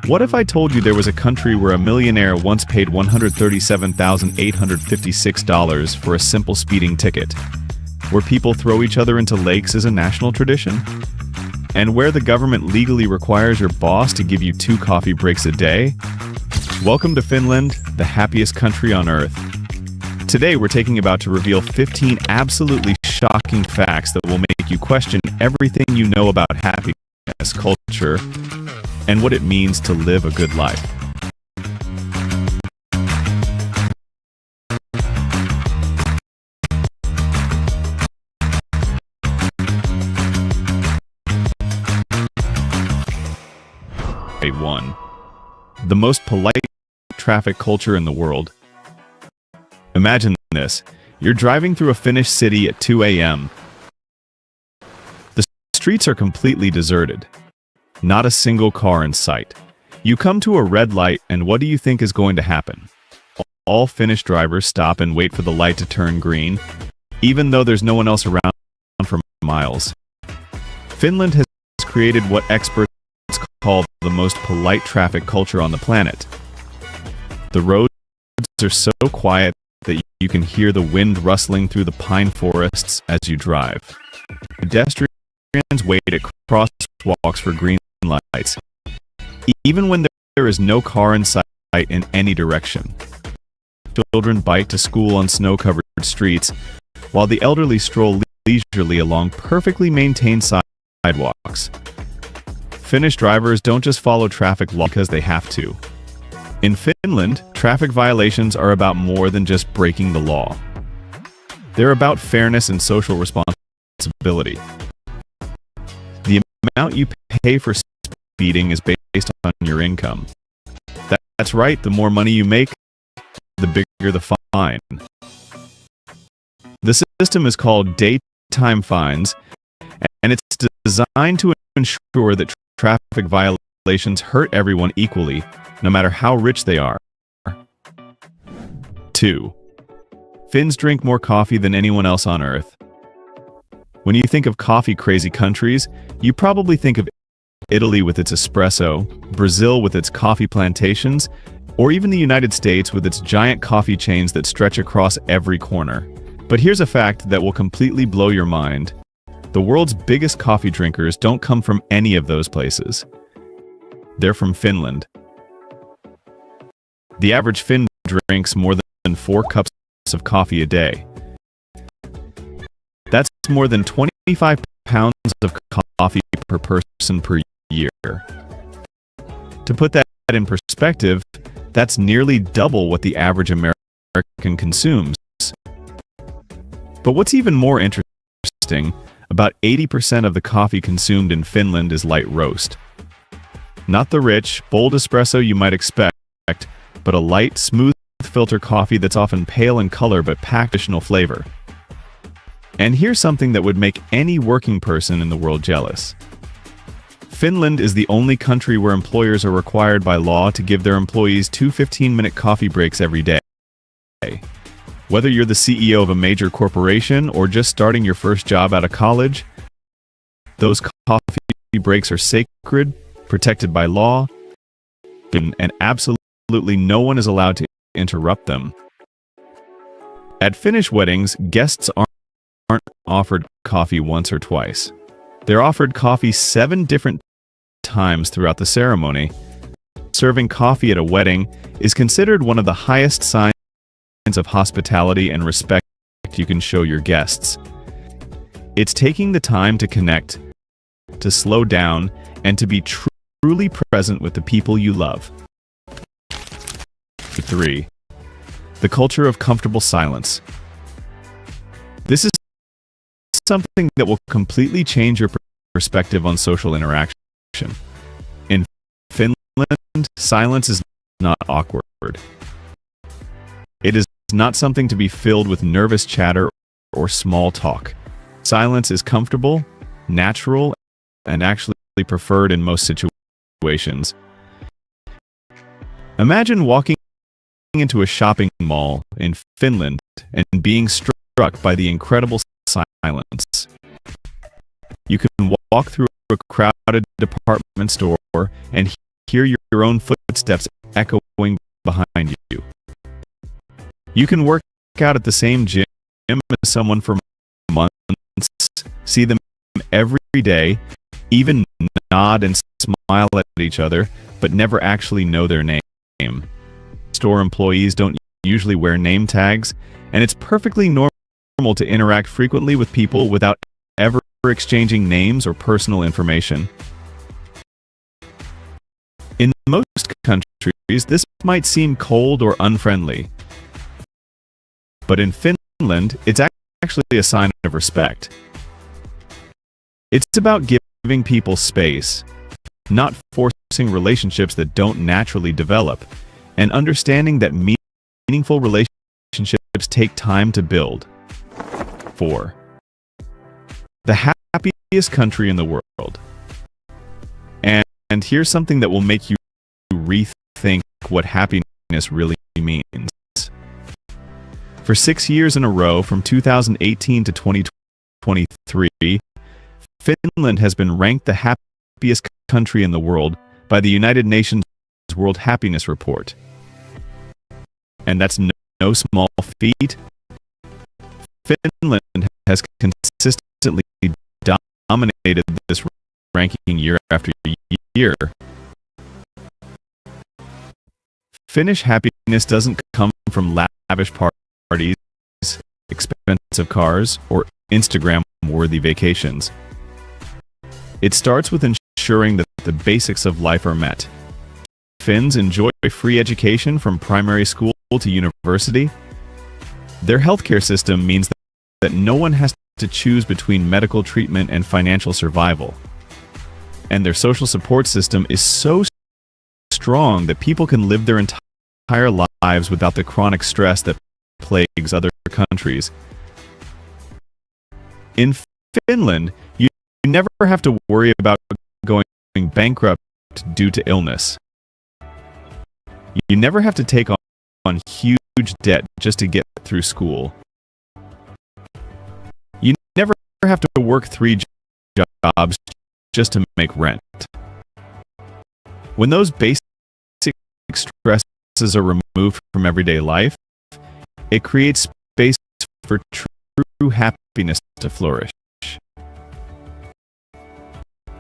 What if I told you there was a country where a millionaire once paid $137,856 for a simple speeding ticket? Where people throw each other into lakes as a national tradition? And where the government legally requires your boss to give you 2 coffee breaks a day? Welcome to Finland, the happiest country on earth. Today we're taking about to reveal 15 absolutely shocking facts that will make you question everything you know about happiness culture and what it means to live a good life. One, the most polite traffic culture in the world. Imagine this. You're driving through a Finnish city at 2 a.m. The streets are completely deserted. Not a single car in sight. You come to a red light, and what do you think is going to happen? All Finnish drivers stop and wait for the light to turn green, even though there's no one else around for miles. Finland has created what experts call the most polite traffic culture on the planet. The roads are so quiet that you can hear the wind rustling through the pine forests as you drive. Pedestrians wait at crosswalks for green lights, even when there is no car in sight in any direction. Children bike to school on snow-covered streets, while the elderly stroll leisurely along perfectly maintained sidewalks. Finnish drivers don't just follow traffic law because they have to. In Finland, traffic violations are about more than just breaking the law. They're about fairness and social responsibility. The amount you pay for speeding is based on your income. That's right, the more money you make, the bigger the fine. The system is called daytime fines, and it's designed to ensure that traffic violations hurt everyone equally, no matter how rich they are. 2. Finns drink more coffee than anyone else on Earth. When you think of coffee-crazy countries, you probably think of Italy with its espresso, Brazil with its coffee plantations, or even the United States with its giant coffee chains that stretch across every corner. But here's a fact that will completely blow your mind. The world's biggest coffee drinkers don't come from any of those places. They're from Finland. The average Finn drinks more than 4 cups of coffee a day. That's more than 25 pounds of coffee per person per year. To put that in perspective, that's nearly double what the average American consumes. But what's even more interesting, about 80% of the coffee consumed in Finland is light roast. Not the rich, bold espresso you might expect, but a light, smooth filter coffee that's often pale in color but packed additional flavor. And here's something that would make any working person in the world jealous. Finland is the only country where employers are required by law to give their employees 2 15-minute coffee breaks every day. Whether you're the CEO of a major corporation or just starting your first job out of college, those coffee breaks are sacred, protected by law, and absolutely no one is allowed to interrupt them. At Finnish weddings, guests aren't offered coffee once or twice. They're offered coffee 7 different times throughout the ceremony. Serving coffee at a wedding is considered one of the highest signs of hospitality and respect you can show your guests. It's taking the time to connect, to slow down, and to be truly present with the people you love. 3. The culture of comfortable silence. This is something that will completely change your perspective on social interaction. In Finland, silence is not awkward. It is not something to be filled with nervous chatter or small talk. Silence is comfortable, natural, and actually preferred in most situations. Imagine walking into a shopping mall in Finland and being struck by the incredible silence. You can walk through a crowded department store and hear your own footsteps echoing behind you. You can work out at the same gym as someone for months, see them every day, even nod and smile at each other, but never actually know their name. Store employees don't usually wear name tags, and it's perfectly normal to interact frequently with people without ever exchanging names or personal information. In most countries, this might seem cold or unfriendly, but in Finland, it's actually a sign of respect. It's about giving people space, not forcing relationships that don't naturally develop, and understanding that meaningful relationships take time to build. 4. The happiest country in the world. And here's something that will make you rethink what happiness really means. For 6 years in a row, from 2018 to 2023, Finland has been ranked the happiest country in the world by the United Nations World Happiness Report. And that's no small feat. Finland has consistently dominated this ranking year after year. Finnish happiness doesn't come from lavish parties, expensive cars, or Instagram-worthy vacations. It starts with ensuring that the basics of life are met. Finns enjoy free education from primary school to university. Their healthcare system means that no one has to choose between medical treatment and financial survival. And their social support system is so strong that people can live their entire lives without the chronic stress that plagues other countries. In Finland, you never have to worry about going bankrupt due to illness. You never have to take on huge debt just to get through school. You never have to work 3 jobs just to make rent. When those basic stresses are removed from everyday life, it creates space for true happiness to flourish.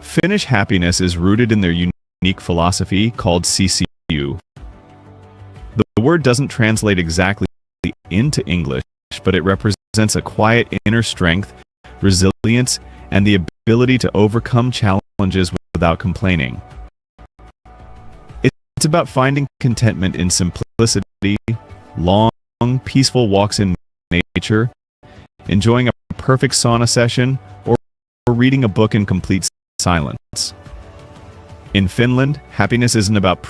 Finnish happiness is rooted in their unique philosophy called CCU. The word doesn't translate exactly into English, but it represents a quiet inner strength, resilience, and the ability to overcome challenges without complaining. It's about finding contentment in simplicity, long, peaceful walks in nature, enjoying a perfect sauna session, or reading a book in complete silence. In Finland, happiness isn't about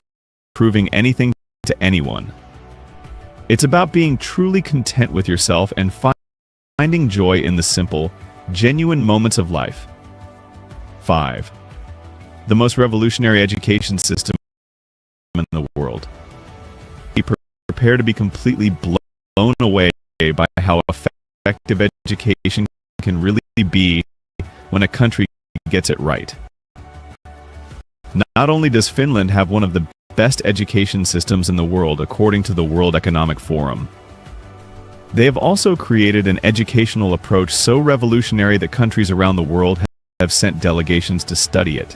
proving anything to anyone. It's about being truly content with yourself and finding joy in the simple, genuine moments of life. 5. The most revolutionary education system in the world. Prepare to be completely blown away by how effective education can really be when a country gets it right. Not only does Finland have one of the best education systems in the world according to the World Economic Forum, they have also created an educational approach so revolutionary that countries around the world have sent delegations to study it.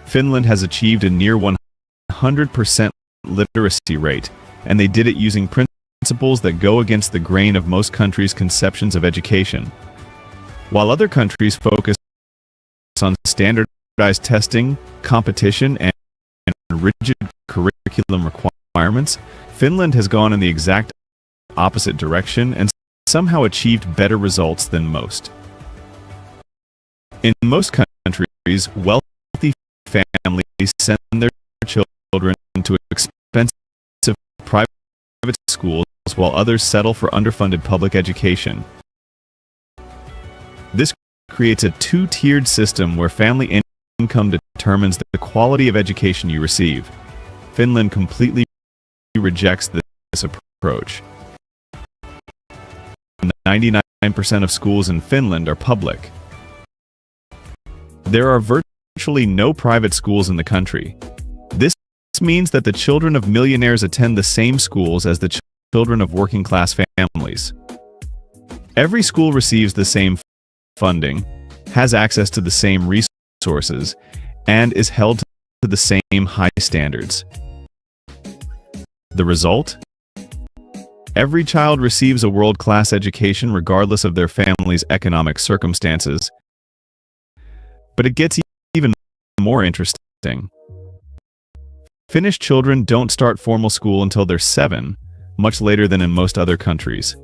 Finland has achieved a near 100% literacy rate, and they did it using principles that go against the grain of most countries' conceptions of education. While other countries focus on standardized testing, competition, and rigid curriculum requirements, Finland has gone in the exact opposite direction and somehow achieved better results than most. In most countries, wealthy families send their children to expensive private schools while others settle for underfunded public education. This creates a two-tiered system where family income determines the quality of education you receive. Finland completely rejects this approach. 99% of schools in Finland are public. There are virtually no private schools in the country. This means that the children of millionaires attend the same schools as the children of working-class families. Every school receives the same funding, has access to the same resources, and is held to the same high standards. The result? Every child receives a world-class education regardless of their family's economic circumstances. But it gets even more interesting. Finnish children don't start formal school until they're 7, much later than in most other countries.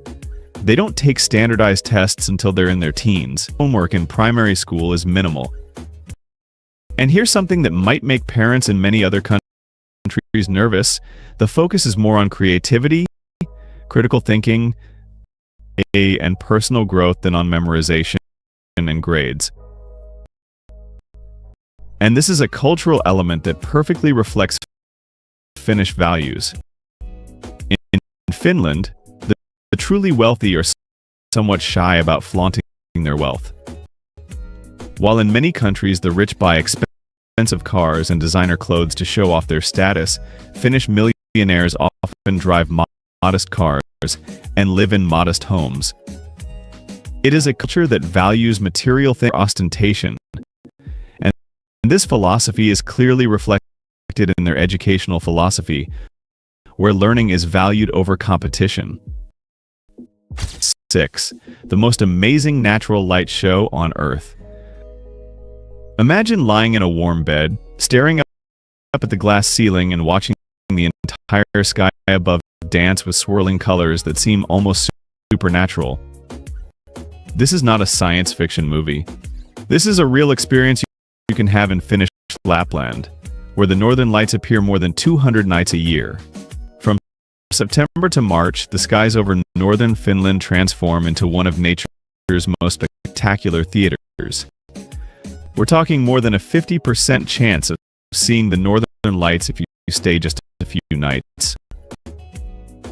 They don't take standardized tests until they're in their teens. Homework in primary school is minimal. And here's something that might make parents in many other countries nervous. The focus is more on creativity, critical thinking, and personal growth than on memorization and grades. And this is a cultural element that perfectly reflects Finnish values. In Finland, the truly wealthy are somewhat shy about flaunting their wealth. While in many countries the rich buy expensive cars and designer clothes to show off their status, Finnish millionaires often drive modest cars and live in modest homes. It is a culture that values material things over ostentation, and this philosophy is clearly reflected in their educational philosophy, where learning is valued over competition. 6. The most amazing natural light show on Earth. Imagine lying in a warm bed, staring up at the glass ceiling and watching the entire sky above dance with swirling colors that seem almost supernatural. This is not a science fiction movie. This is a real experience you can have in Finnish Lapland, where the northern lights appear more than 200 nights a year. From September to March, the skies over northern Finland transform into one of nature's most spectacular theaters. We're talking more than a 50% chance of seeing the northern lights if you stay just a few nights.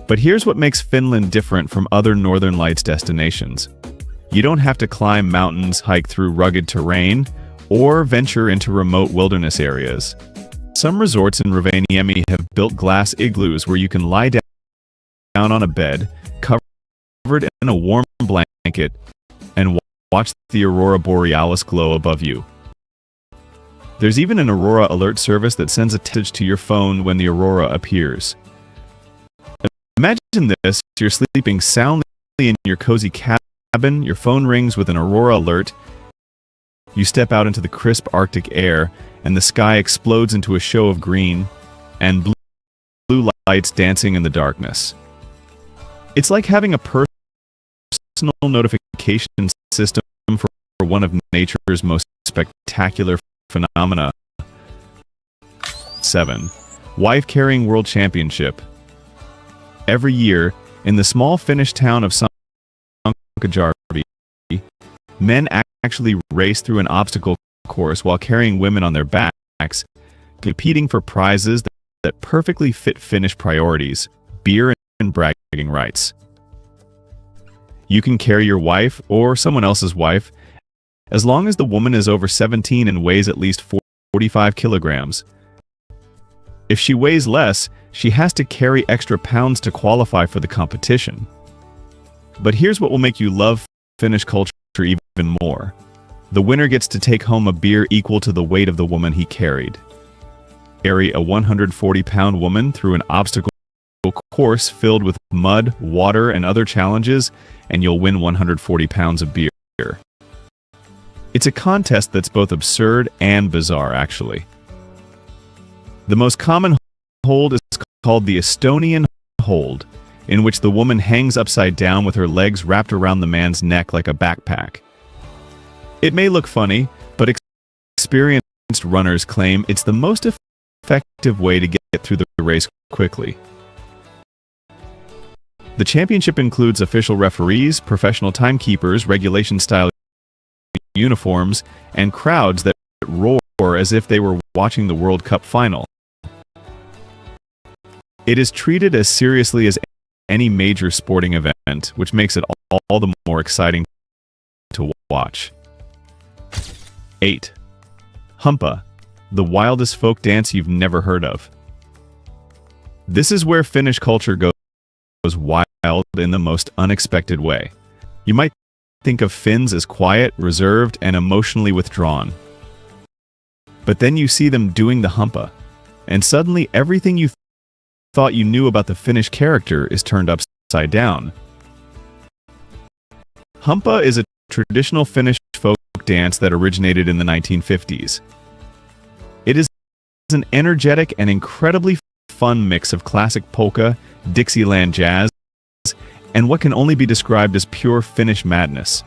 But here's what makes Finland different from other northern lights destinations. You don't have to climb mountains, hike through rugged terrain, or venture into remote wilderness areas. Some resorts in Rovaniemi have built glass igloos where you can lie down on a bed, covered in a warm blanket, and watch the aurora borealis glow above you. There's even an aurora alert service that sends a message to your phone when the aurora appears. Imagine this: you're sleeping soundly in your cozy cabin, your phone rings with an aurora alert, you step out into the crisp Arctic air, and the sky explodes into a show of green and blue lights dancing in the darkness. It's like having a personal notification system for one of nature's most spectacular phenomena. 7. Wife-carrying World Championship. Every year, in the small Finnish town of Sauna, men actually race through an obstacle course while carrying women on their backs, competing for prizes that perfectly fit Finnish priorities, beer and bragging rights. You can carry your wife or someone else's wife as long as the woman is over 17 and weighs at least 45 kilograms. If she weighs less, she has to carry extra pounds to qualify for the competition. But here's what will make you love Finnish culture even more. The winner gets to take home a beer equal to the weight of the woman he carried. Carry a 140-pound woman through an obstacle course filled with mud, water, and other challenges, and you'll win 140 pounds of beer. It's a contest that's both absurd and bizarre, actually. The most common hold is called the Estonian hold, in which the woman hangs upside down with her legs wrapped around the man's neck like a backpack. It may look funny, but experienced runners claim it's the most effective way to get through the race quickly. The championship includes official referees, professional timekeepers, regulation-style uniforms, and crowds that roar as if they were watching the World Cup final. It is treated as seriously as any major sporting event, which makes it all the more exciting to watch. 8. Humppa, the wildest folk dance you've never heard of. This is where Finnish culture goes wild in the most unexpected way. You might think of Finns as quiet, reserved, and emotionally withdrawn. But then you see them doing the Humppa, and suddenly everything you thought you knew about the Finnish character is turned upside down. Humppa is a traditional Finnish folk dance that originated in the 1950s. It is an energetic and incredibly fun mix of classic polka, Dixieland jazz, and what can only be described as pure Finnish madness.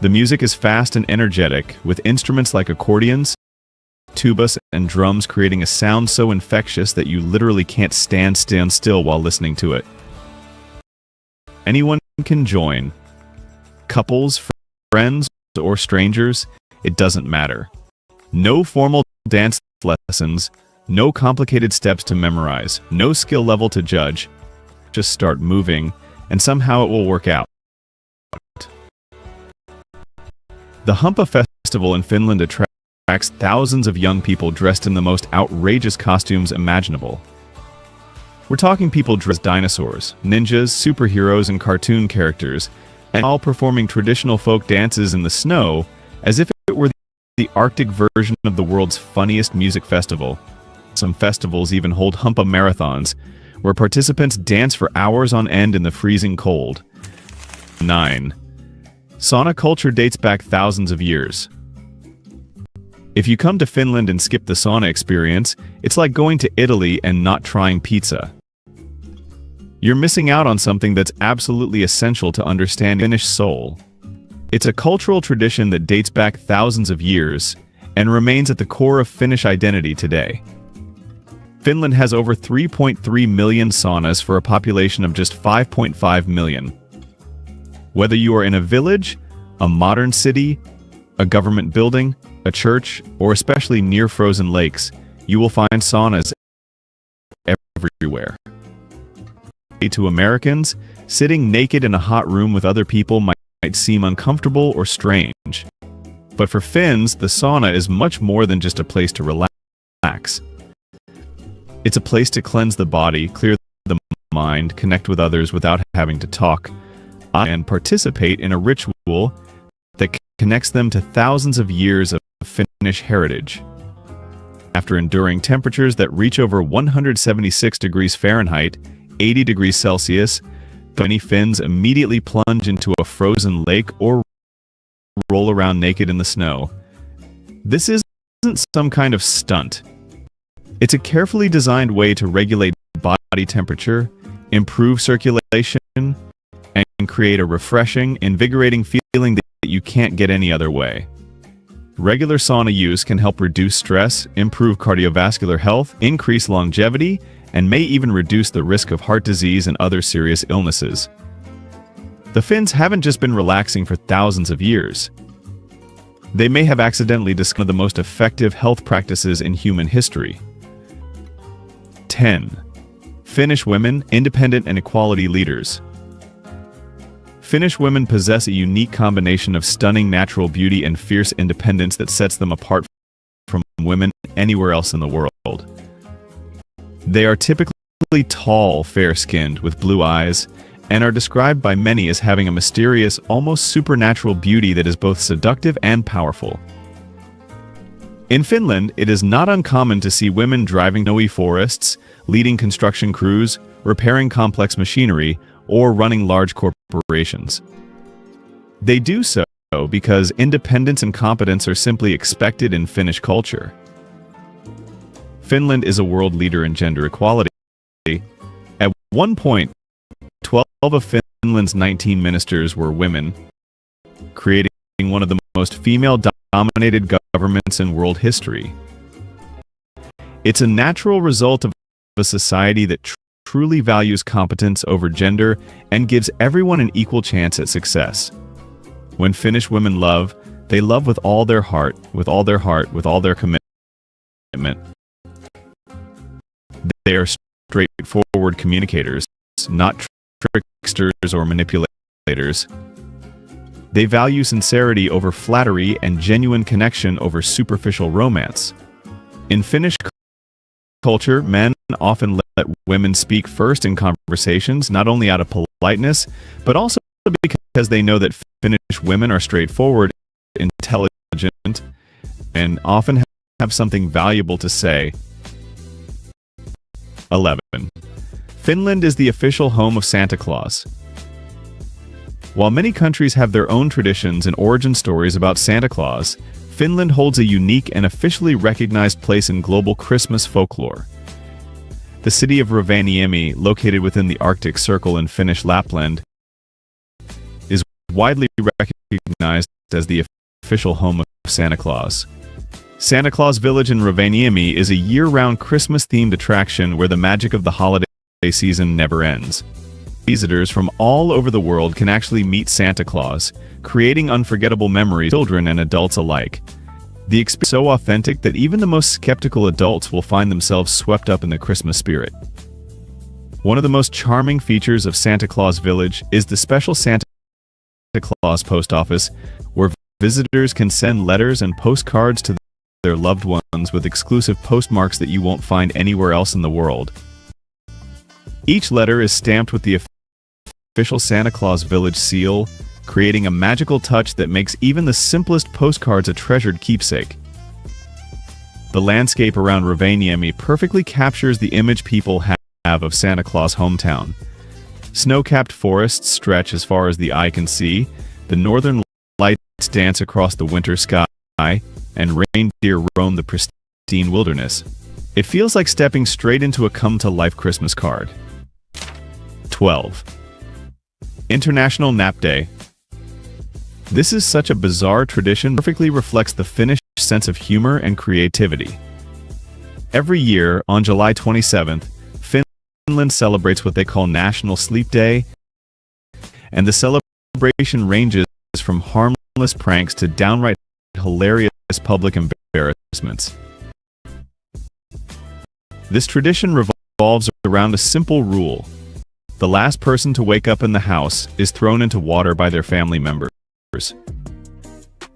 The music is fast and energetic, with instruments like accordions, tubas, and drums creating a sound so infectious that you literally can't stand still while listening to it. Anyone can join. Couples, friends, or strangers, it doesn't matter. No formal dance lessons, no complicated steps to memorize, no skill level to judge. Just start moving, and somehow it will work out. The Humppa festival in Finland attracts thousands of young people dressed in the most outrageous costumes imaginable. We're talking people dressed as dinosaurs, ninjas, superheroes, and cartoon characters, and all performing traditional folk dances in the snow as if it were the Arctic version of the world's funniest music festival. Some festivals even hold Humppa marathons, where participants dance for hours on end in the freezing cold. 9. Sauna culture dates back thousands of years. If you come to Finland and skip the sauna experience, it's like going to Italy and not trying pizza. You're missing out on something that's absolutely essential to understand Finnish soul. It's a cultural tradition that dates back thousands of years and remains at the core of Finnish identity today. Finland has over 3.3 million saunas for a population of just 5.5 million. Whether you are in a village, a modern city, a government building, a church, or especially near frozen lakes, you will find saunas everywhere. To Americans, sitting naked in a hot room with other people might seem uncomfortable or strange. But for Finns, the sauna is much more than just a place to relax. It's a place to cleanse the body, clear the mind, connect with others without having to talk, and participate in a ritual that connects them to thousands of years of Finnish heritage. After enduring temperatures that reach over 176 degrees Fahrenheit, 80 degrees Celsius, many Finns immediately plunge into a frozen lake or roll around naked in the snow. This isn't some kind of stunt. It's a carefully designed way to regulate body temperature, improve circulation, and create a refreshing, invigorating feeling that you can't get any other way. Regular sauna use can help reduce stress, improve cardiovascular health, increase longevity, and may even reduce the risk of heart disease and other serious illnesses. The Finns haven't just been relaxing for thousands of years. They may have accidentally discovered the most effective health practices in human history. 10. Finnish women, independent and equality leaders. Finnish women possess a unique combination of stunning natural beauty and fierce independence that sets them apart from women anywhere else in the world. They are typically tall, fair-skinned, with blue eyes, and are described by many as having a mysterious, almost supernatural beauty that is both seductive and powerful. In Finland, it is not uncommon to see women driving snowy forests, leading construction crews, repairing complex machinery, or running large corporations. They do so because independence and competence are simply expected in Finnish culture. Finland is a world leader in gender equality. At one point, 12 of Finland's 19 ministers were women, creating one of the most female-dominated governments in world history. It's a natural result of a society that truly values competence over gender and gives everyone an equal chance at success. When Finnish women love, they love with all their heart, with all their heart, with all their commitment. They are straightforward communicators, not tricksters or manipulators. They value sincerity over flattery and genuine connection over superficial romance. In Finnish culture, men often let women speak first in conversations, not only out of politeness, but also because they know that Finnish women are straightforward, intelligent, and often have something valuable to say. 11. Finland is the official home of Santa Claus. While many countries have their own traditions and origin stories about Santa Claus, Finland holds a unique and officially recognized place in global Christmas folklore. The city of Rovaniemi, located within the Arctic Circle in Finnish Lapland, is widely recognized as the official home of Santa Claus. Santa Claus Village in Rovaniemi is a year-round Christmas-themed attraction where the magic of the holiday season never ends. Visitors from all over the world can actually meet Santa Claus, creating unforgettable memories for children and adults alike. The experience is so authentic that even the most skeptical adults will find themselves swept up in the Christmas spirit. One of the most charming features of Santa Claus Village is the special Santa Claus post office, where visitors can send letters and postcards to their loved ones with exclusive postmarks that you won't find anywhere else in the world. Each letter is stamped with the official Santa Claus Village seal, creating a magical touch that makes even the simplest postcards a treasured keepsake. The landscape around Rovaniemi perfectly captures the image people have of Santa Claus' hometown. Snow-capped forests stretch as far as the eye can see, the northern lights dance across the winter sky, and reindeer roam the pristine wilderness. It feels like stepping straight into a come-to-life Christmas card. 12. International Nap Day. This is such a bizarre tradition that perfectly reflects the Finnish sense of humor and creativity. Every year, on July 27th, Finland celebrates what they call National Sleep Day, and the celebration ranges from harmless pranks to downright hilarious public embarrassments. This tradition revolves around a simple rule. The last person to wake up in the house is thrown into water by their family members.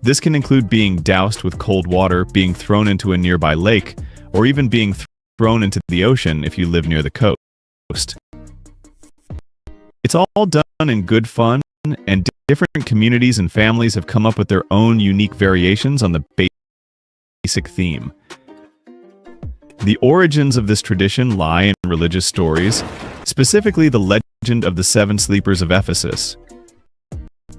This can include being doused with cold water, being thrown into a nearby lake, or even being thrown into the ocean if you live near the coast. It's all done in good fun, and different communities and families have come up with their own unique variations on the basic theme. The origins of this tradition lie in religious stories, specifically the legend of the 7 sleepers of Ephesus.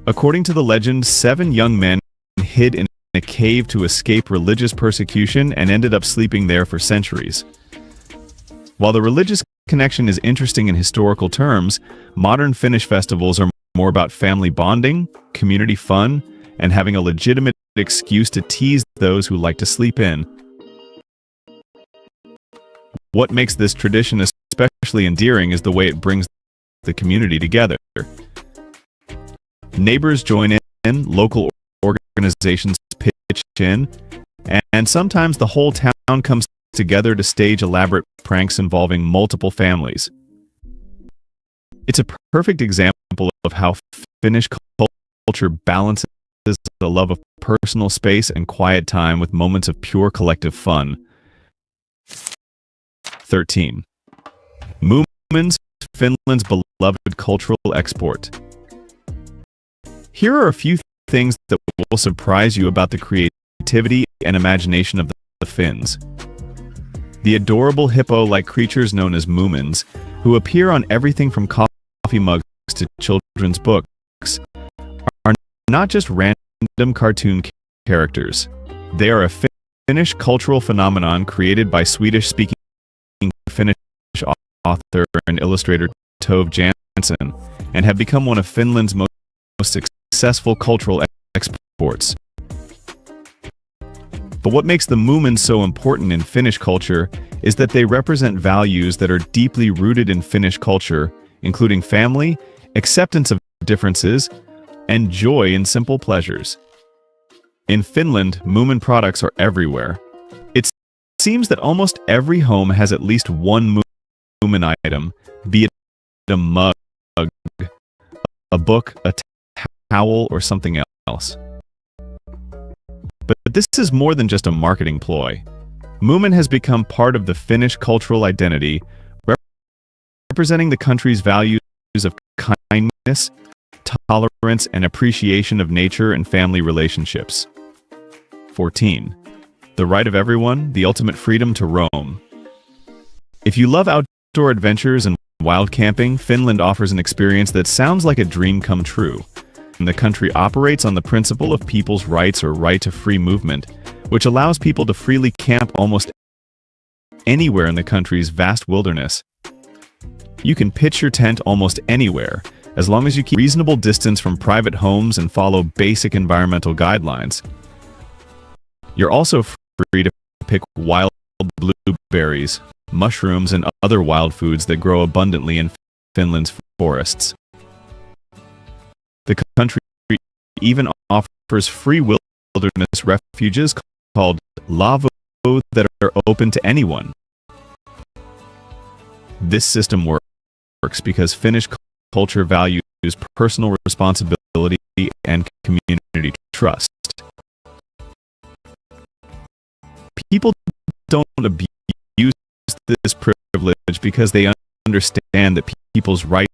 According to the legend, 7 young men hid in a cave to escape religious persecution and ended up sleeping there for centuries. While the religious connection is interesting in historical terms, modern Finnish festivals are more about family bonding, community fun, and having a legitimate excuse to tease those who like to sleep in. What makes this tradition especially endearing is the way it brings the community together. Neighbors join in, local organizations pitch in, and sometimes the whole town comes together to stage elaborate pranks involving multiple families. It's a perfect example of how Finnish culture balances the love of personal space and quiet time with moments of pure collective fun. 13. Moomins, Finland's beloved cultural export. Here are a few things that will surprise you about the creativity and imagination of the Finns. The adorable hippo-like creatures known as Moomins, who appear on everything from coffee mugs to children's books, are not just random cartoon characters. They are a Finnish cultural phenomenon created by Swedish-speaking Finnish author and illustrator Tove Jansson, and have become one of Finland's most successful cultural exports. But what makes the Moomins so important in Finnish culture is that they represent values that are deeply rooted in Finnish culture, including family, acceptance of differences, and joy in simple pleasures. In Finland, Moomin products are everywhere. It seems that almost every home has at least one Moomin item, be it a mug, a book, a towel, or something else. But this is more than just a marketing ploy. Moomin has become part of the Finnish cultural identity, representing the country's values of kindness, tolerance, and appreciation of nature and family relationships. 14. The right of everyone, the ultimate freedom to roam. If you love outdoor adventures and wild camping, Finland offers an experience that sounds like a dream come true. The country operates on the principle of people's rights or right to free movement, which allows people to freely camp almost anywhere in the country's vast wilderness. You can pitch your tent almost anywhere, as long as you keep a reasonable distance from private homes and follow basic environmental guidelines. You're also free to pick wild blueberries, mushrooms, and other wild foods that grow abundantly in Finland's forests. The country even offers free wilderness refuges called Lavo that are open to anyone. This system works because Finnish culture values personal responsibility and community trust. People don't abuse this privilege because they understand that people's rights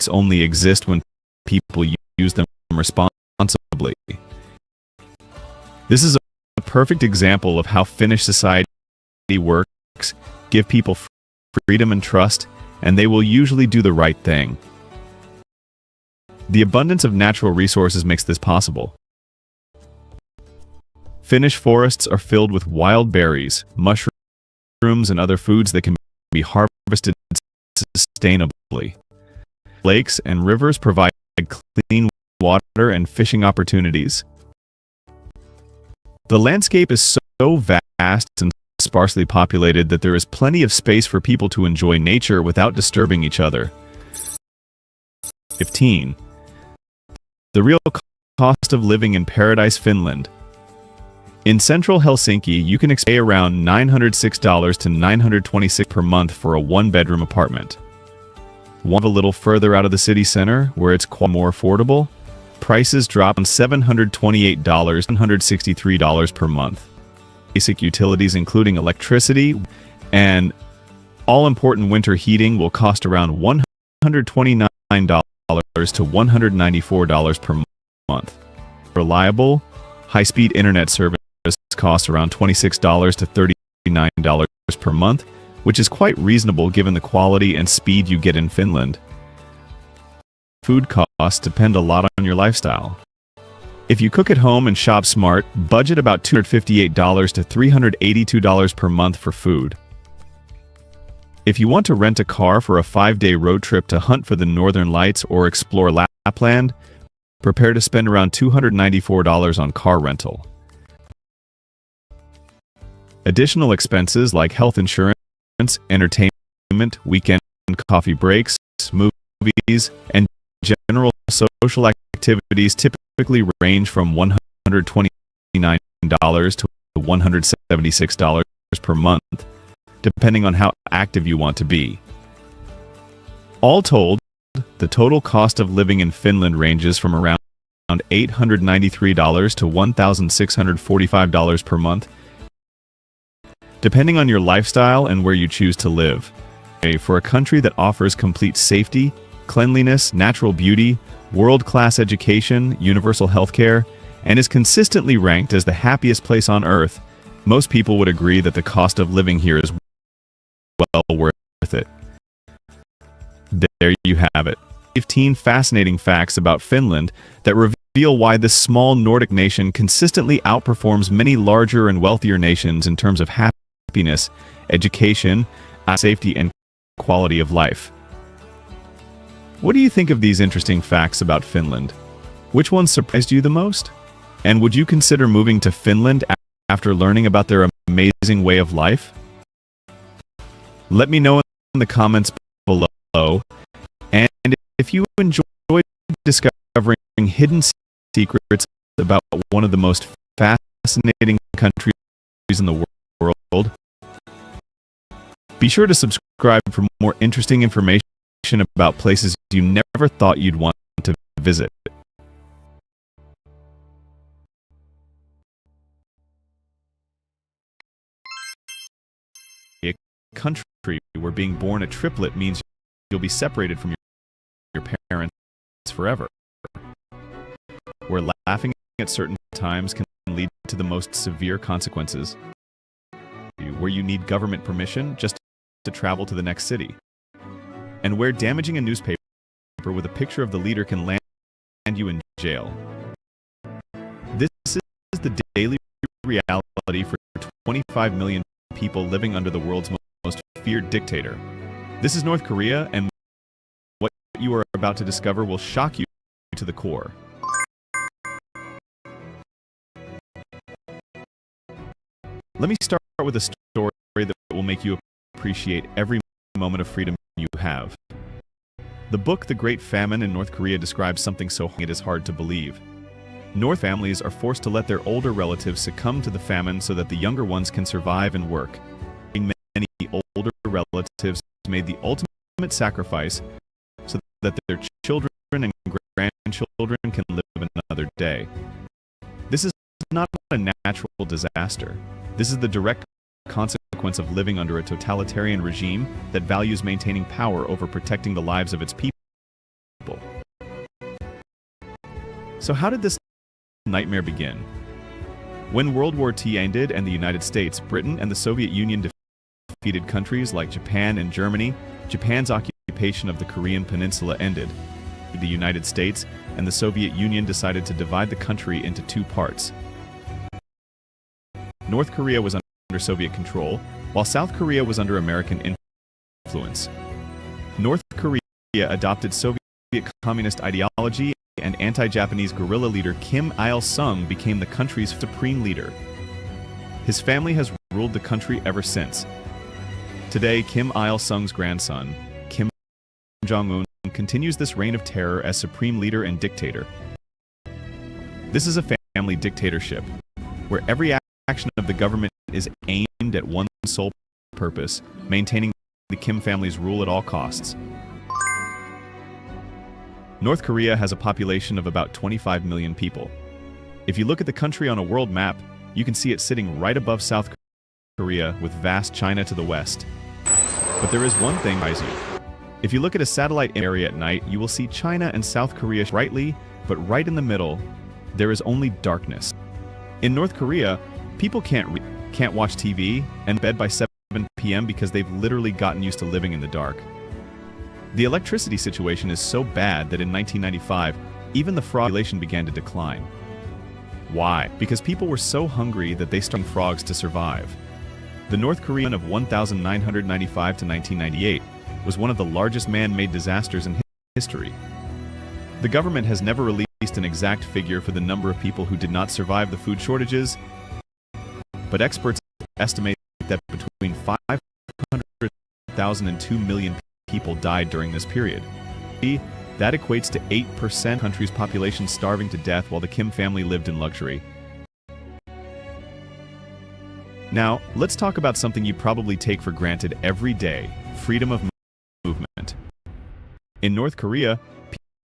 only exist when people use them responsibly. This is a perfect example of how Finnish society works. Give people freedom and trust, and they will usually do the right thing. The abundance of natural resources makes this possible. Finnish forests are filled with wild berries, mushrooms, and other foods that can be harvested sustainably. Lakes and rivers provide clean water and fishing opportunities. The landscape is so vast and sparsely populated that there is plenty of space for people to enjoy nature without disturbing each other. 15. The real cost of living in Paradise, Finland. In central Helsinki, you can pay around $906 to $926 per month for a one-bedroom apartment. Want a little further out of the city center, where it's more affordable? Prices drop from $728 to $163 per month. Basic utilities including electricity and all-important winter heating will cost around $129 to $194 per month. Reliable, high-speed internet service costs around $26 to $39 per month, which is quite reasonable given the quality and speed you get in Finland. Food costs depend a lot on your lifestyle. If you cook at home and shop smart, budget about $258 to $382 per month for food. If you want to rent a car for a 5-day road trip to hunt for the northern lights or explore Lapland, prepare to spend around $294 on car rental. Additional expenses like health insurance, entertainment, weekend coffee breaks, movies, and general social activities typically range from $129 to $176 per month, depending on how active you want to be. All told, the total cost of living in Finland ranges from around $893 to $1,645 per month, depending on your lifestyle and where you choose to live. For a country that offers complete safety, cleanliness, natural beauty, world-class education, universal healthcare, and is consistently ranked as the happiest place on Earth, most people would agree that the cost of living here is well worth it. There you have it. 15 fascinating facts about Finland that reveal why this small Nordic nation consistently outperforms many larger and wealthier nations in terms of happiness, education, safety, and quality of life. What do you think of these interesting facts about Finland? Which ones surprised you the most? And would you consider moving to Finland after learning about their amazing way of life? Let me know in the comments below. And if you enjoyed discovering hidden secrets about one of the most fascinating countries in the world, be sure to subscribe for more interesting information about places you never thought you'd want to visit. country where being born a triplet means you'll be separated from your parents forever. Where laughing at certain times can lead to the most severe consequences. Where you need government permission just to travel to the next city. And where damaging a newspaper with a picture of the leader can land you in jail. This is the daily reality for 25 million people living under the world's most feared dictator. This is North Korea, and what you are about to discover will shock you to the core. Let me start with a story that will make you appreciate every moment of freedom you have. The book The Great Famine in North Korea describes something so it is hard to believe. North families are forced to let their older relatives succumb to the famine so that the younger ones can survive and work. Many older relatives made the ultimate sacrifice so that their children and grandchildren can live another day. This is not a natural disaster. This is the direct consequence of living under a totalitarian regime that values maintaining power over protecting the lives of its people. So how did this nightmare begin? When World War II ended and the United States, Britain, and the Soviet Union defeated countries like Japan and Germany, Japan's occupation of the Korean peninsula ended. The United States and the Soviet Union decided to divide the country into two parts. North Korea was under Soviet control, while South Korea was under American influence. North Korea adopted Soviet communist ideology, and anti-Japanese guerrilla leader Kim Il-sung became the country's supreme leader. His family has ruled the country ever since. Today, Kim Il-sung's grandson, Kim Jong-un, continues this reign of terror as supreme leader and dictator. This is a family dictatorship, where every action of the government is aimed at one sole purpose: maintaining the Kim family's rule at all costs. North Korea has a population of about 25 million people. If you look at the country on a world map, you can see it sitting right above South Korea with vast China to the west. But there is one thing that surprises you. If you look at a satellite area at night, you will see China and South Korea brightly, but right in the middle, there is only darkness. In North Korea, people can't watch TV and bed by 7 p.m. because they've literally gotten used to living in the dark. The electricity situation is so bad that in 1995, even the frog population began to decline. Why? Because people were so hungry that they started frogs to survive. The North Korean of 1995 to 1998 was one of the largest man-made disasters in history. The government has never released an exact figure for the number of people who did not survive the food shortages, but experts estimate that between 500,000 and 2 million people died during this period. That equates to 8% of the country's population starving to death while the Kim family lived in luxury. Now, let's talk about something you probably take for granted every day: freedom of movement. In North Korea,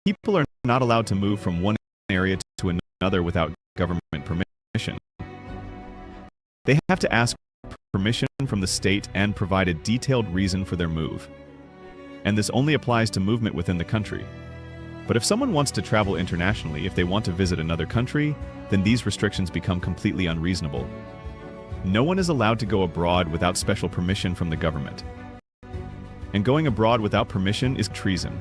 people are not allowed to move from one area to another without government permission. They have to ask permission from the state and provide a detailed reason for their move. And this only applies to movement within the country. But if someone wants to travel internationally, if they want to visit another country, then these restrictions become completely unreasonable. No one is allowed to go abroad without special permission from the government. And going abroad without permission is treason.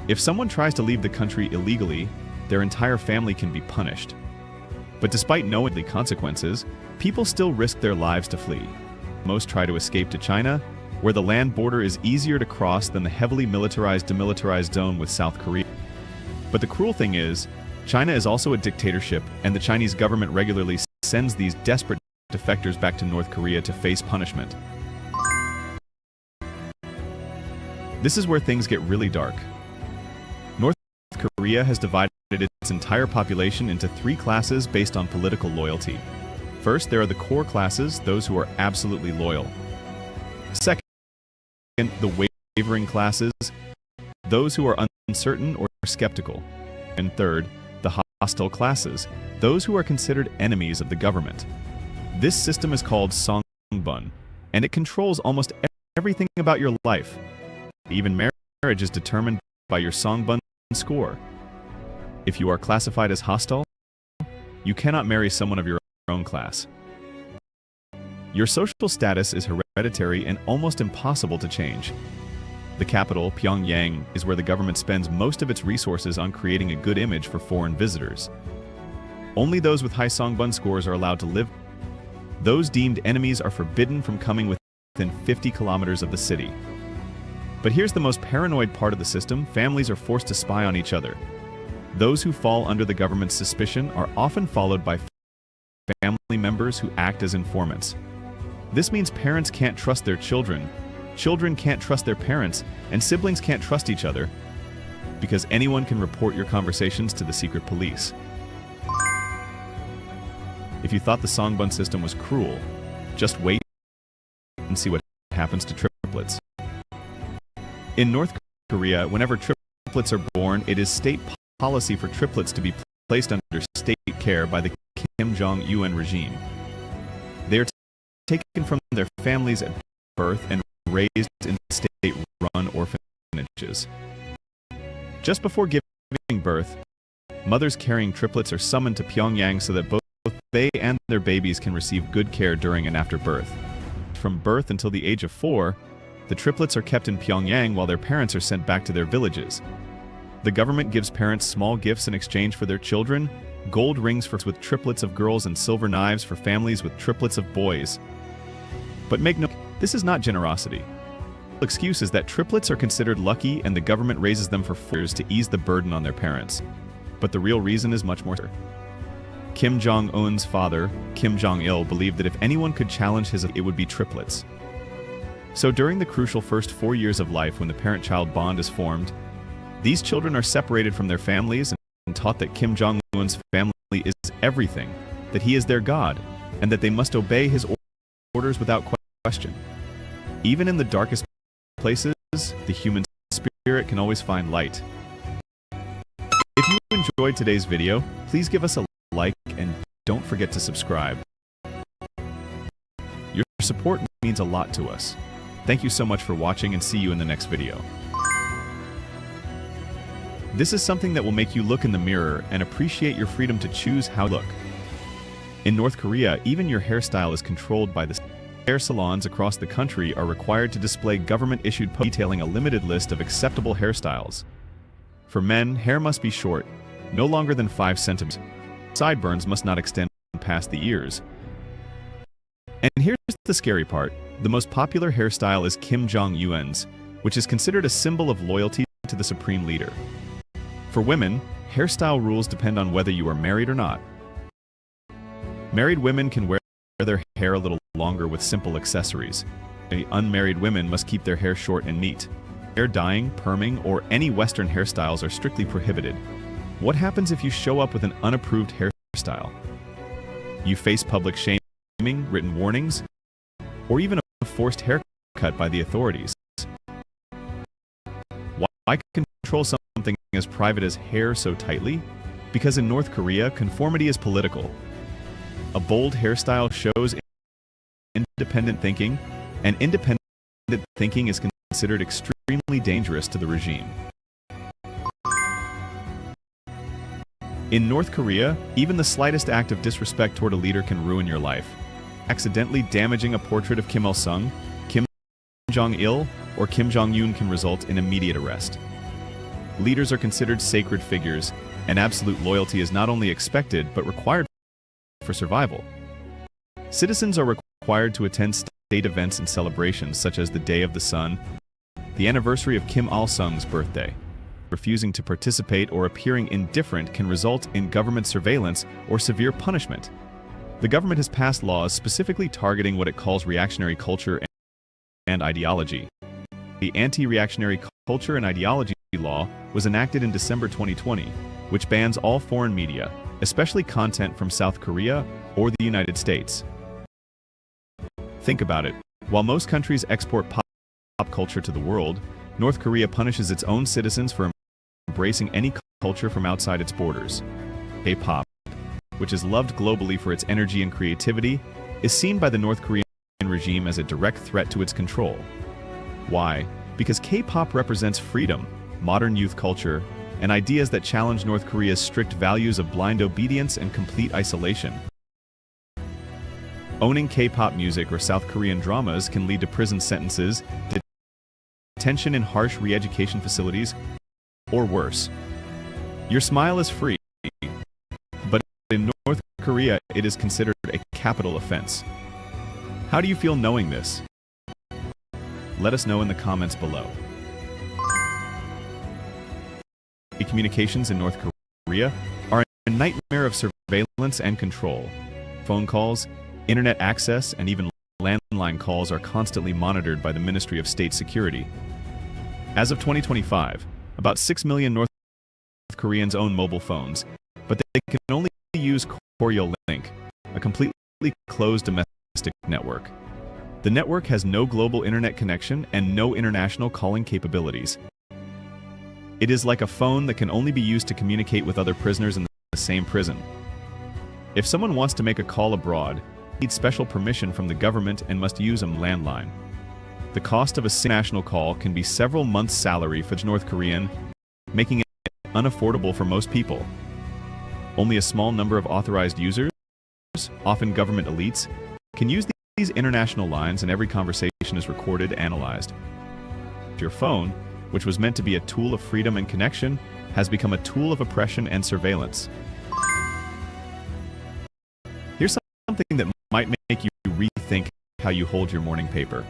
If someone tries to leave the country illegally, their entire family can be punished. But despite knowing the consequences, people still risk their lives to flee. Most try to escape to China, where the land border is easier to cross than the heavily demilitarized zone with South Korea. But the cruel thing is, China is also a dictatorship, and the Chinese government regularly sends these desperate defectors back to North Korea to face punishment. This is where things get really dark. North Korea has divided its entire population into 3 classes based on political loyalty. First, there are the core classes, those who are absolutely loyal. Second, the wavering classes, those who are uncertain or skeptical. And third, the hostile classes, those who are considered enemies of the government. This system is called Songbun, and it controls almost everything about your life. Even marriage is determined by your songbun score. If you are classified as hostile, you cannot marry someone of your own class. Your social status is hereditary and almost impossible to change. The capital, Pyongyang, is where the government spends most of its resources on creating a good image for foreign visitors. Only those with high songbun scores are allowed to live. Those deemed enemies are forbidden from coming within 50 kilometers of the city. But here's the most paranoid part of the system: families are forced to spy on each other. Those who fall under the government's suspicion are often followed by family members who act as informants. This means parents can't trust their children, children can't trust their parents, and siblings can't trust each other, because anyone can report your conversations to the secret police. If you thought the songbun system was cruel, just wait and see what happens to triplets. In North Korea, whenever triplets are born, it is state policy for triplets to be placed under state care by the Kim Jong-un regime. They are taken from their families at birth and raised in state-run orphanages. Just before giving birth, mothers carrying triplets are summoned to Pyongyang so that both they and their babies can receive good care during and after birth. From birth until the age of 4, the triplets are kept in Pyongyang while their parents are sent back to their villages. The government gives parents small gifts in exchange for their children: gold rings with triplets of girls and silver knives for families with triplets of boys. But make note, this is not generosity. The excuse is that triplets are considered lucky and the government raises them for 4 years to ease the burden on their parents. But the real reason is much more. Kim Jong-un's father, Kim Jong-il, believed that if anyone could challenge his, it would be triplets. So during the crucial first 4 years of life, when the parent-child bond is formed, these children are separated from their families and taught that Kim Jong-un's family is everything, that he is their god, and that they must obey his orders without question. Even in the darkest places, the human spirit can always find light. If you enjoyed today's video, please give us a like and don't forget to subscribe. Your support means a lot to us. Thank you so much for watching, and see you in the next video. This is something that will make you look in the mirror and appreciate your freedom to choose how to look. In North Korea, even your hairstyle is controlled by the hair salons across the country are required to display government-issued posters detailing a limited list of acceptable hairstyles. For men, hair must be short, no longer than 5 centimeters. Sideburns must not extend past the ears. And here's the scary part. The most popular hairstyle is Kim Jong-un's, which is considered a symbol of loyalty to the supreme leader. For women, hairstyle rules depend on whether you are married or not. Married women can wear their hair a little longer with simple accessories. Unmarried women must keep their hair short and neat. Hair dyeing, perming, or any Western hairstyles are strictly prohibited. What happens if you show up with an unapproved hairstyle? You face public shaming, written warnings, or even a forced haircut by the authorities. Why control something as private as hair so tightly? Because in North Korea, conformity is political. A bold hairstyle shows independent thinking, and independent thinking is considered extremely dangerous to the regime. In North Korea, even the slightest act of disrespect toward a leader can ruin your life. Accidentally damaging a portrait of Kim Il-sung, Kim Jong-il, or Kim Jong-un can result in immediate arrest. Leaders are considered sacred figures, and absolute loyalty is not only expected but required for survival. Citizens are required to attend state events and celebrations such as the Day of the Sun, the anniversary of Kim Il-sung's birthday. Refusing to participate or appearing indifferent can result in government surveillance or severe punishment. The government has passed laws specifically targeting what it calls reactionary culture and ideology. The Anti-Reactionary Culture and Ideology Law was enacted in December 2020, which bans all foreign media, especially content from South Korea or the United States. Think about it. While most countries export pop culture to the world, North Korea punishes its own citizens for embracing any culture from outside its borders. K-pop, which is loved globally for its energy and creativity, is seen by the North Korean regime as a direct threat to its control. Why? Because K-pop represents freedom, modern youth culture, and ideas that challenge North Korea's strict values of blind obedience and complete isolation. Owning K-pop music or South Korean dramas can lead to prison sentences, detention in harsh re-education facilities, or worse. Your smile is free, but in North Korea it is considered a capital offense. How do you feel knowing this? Let us know in the comments below. Communications in North Korea are a nightmare of surveillance and control. Phone calls, internet access, and even landline calls are constantly monitored by the Ministry of State Security. As of 2025, about 6 million North Koreans own mobile phones, but they can only use Koryo Link, a completely closed domestic network. The network has no global internet connection and no international calling capabilities. It is like a phone that can only be used to communicate with other prisoners in the same prison. If someone wants to make a call abroad, they need special permission from the government and must use a landline. The cost of a national call can be several months' salary for North Korean, making it unaffordable for most people. Only a small number of authorized users, often government elites, can use these international lines, and every conversation is recorded and analyzed. Your phone, which was meant to be a tool of freedom and connection, has become a tool of oppression and surveillance. Here's something that might make you rethink how you hold your morning paper.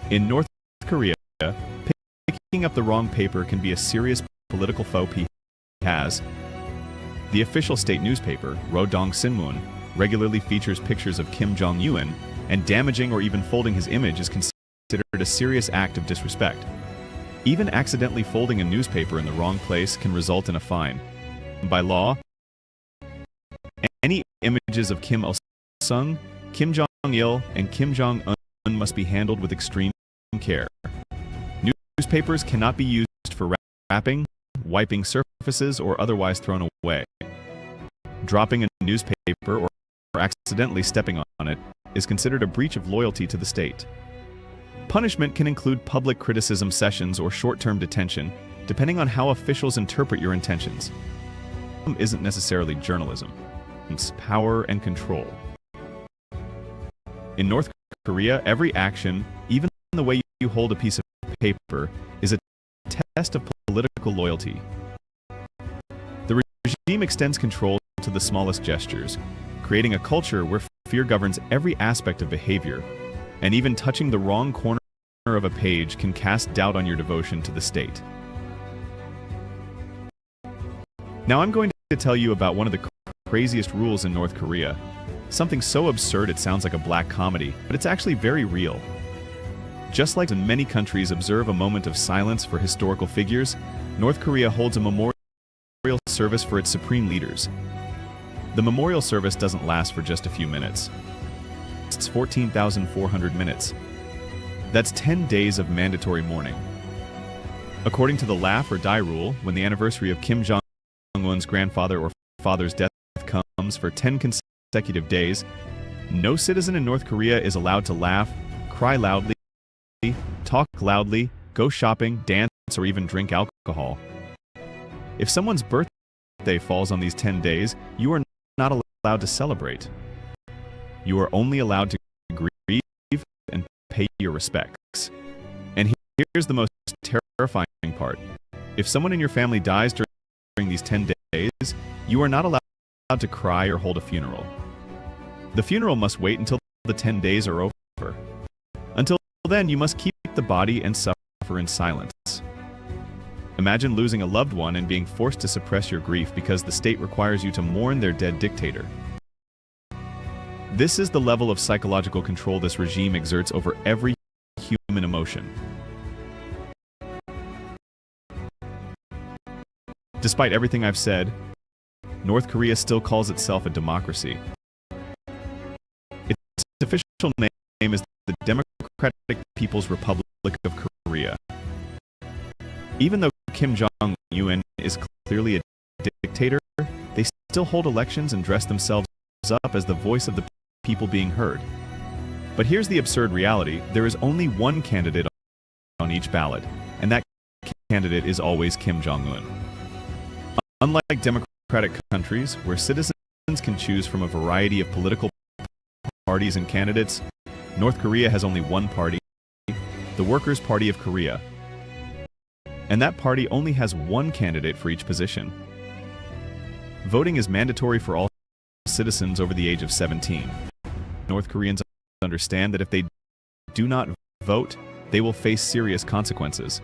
In North Korea, picking up the wrong paper can be a serious political faux pas. The official state newspaper, Rodong Sinmun, regularly features pictures of Kim Jong-un, and damaging or even folding his image is considered a serious act of disrespect. Even accidentally folding a newspaper in the wrong place can result in a fine. By law, any images of Kim Il-sung, Kim Jong-il, and Kim Jong-un must be handled with extreme care. Newspapers cannot be used for wrapping, wiping surfaces, or otherwise thrown away. Dropping a newspaper or accidentally stepping on it is considered a breach of loyalty to the state. Punishment can include public criticism sessions or short-term detention, depending on how officials interpret your intentions. Isn't necessarily journalism. It's power and control. In North Korea, every action, even the way you hold a piece of paper, is a test of political loyalty. The regime extends control to the smallest gestures, creating a culture where fear governs every aspect of behavior, and even touching the wrong corner of a page can cast doubt on your devotion to the state. Now I'm going to tell you about one of the craziest rules in North Korea. Something so absurd it sounds like a black comedy, but it's actually very real. Just like in many countries observe a moment of silence for historical figures, North Korea holds a memorial service for its supreme leaders. The memorial service doesn't last for just a few minutes. It's 14,400 minutes. That's 10 days of mandatory mourning. According to the laugh or die rule, when the anniversary of Kim Jong-un's grandfather or father's death comes for 10 consecutive days, no citizen in North Korea is allowed to laugh, cry loudly, talk loudly, go shopping, dance, or even drink alcohol. If someone's birthday falls on these 10 days, you are not allowed to celebrate. You are only allowed to grieve and pay your respects. And here's the most terrifying part. If someone in your family dies during these 10 days, you are not allowed to cry or hold a funeral. The funeral must wait until the 10 days are over. Until then, you must keep the body and suffer in silence. Imagine losing a loved one and being forced to suppress your grief because the state requires you to mourn their dead dictator. This is the level of psychological control this regime exerts over every human emotion. Despite everything I've said, North Korea still calls itself a democracy. Its official name is the Democratic People's Republic of Korea. Even though Kim Jong-un is clearly a dictator, they still hold elections and dress themselves up as the voice of the people being heard. But here's the absurd reality: there is only one candidate on each ballot, and that candidate is always Kim Jong-un. Unlike democratic countries, where citizens can choose from a variety of political parties and candidates, North Korea has only one party, the Workers' Party of Korea. And that party only has one candidate for each position. Voting is mandatory for all citizens over the age of 17. North Koreans understand that if they do not vote, they will face serious consequences.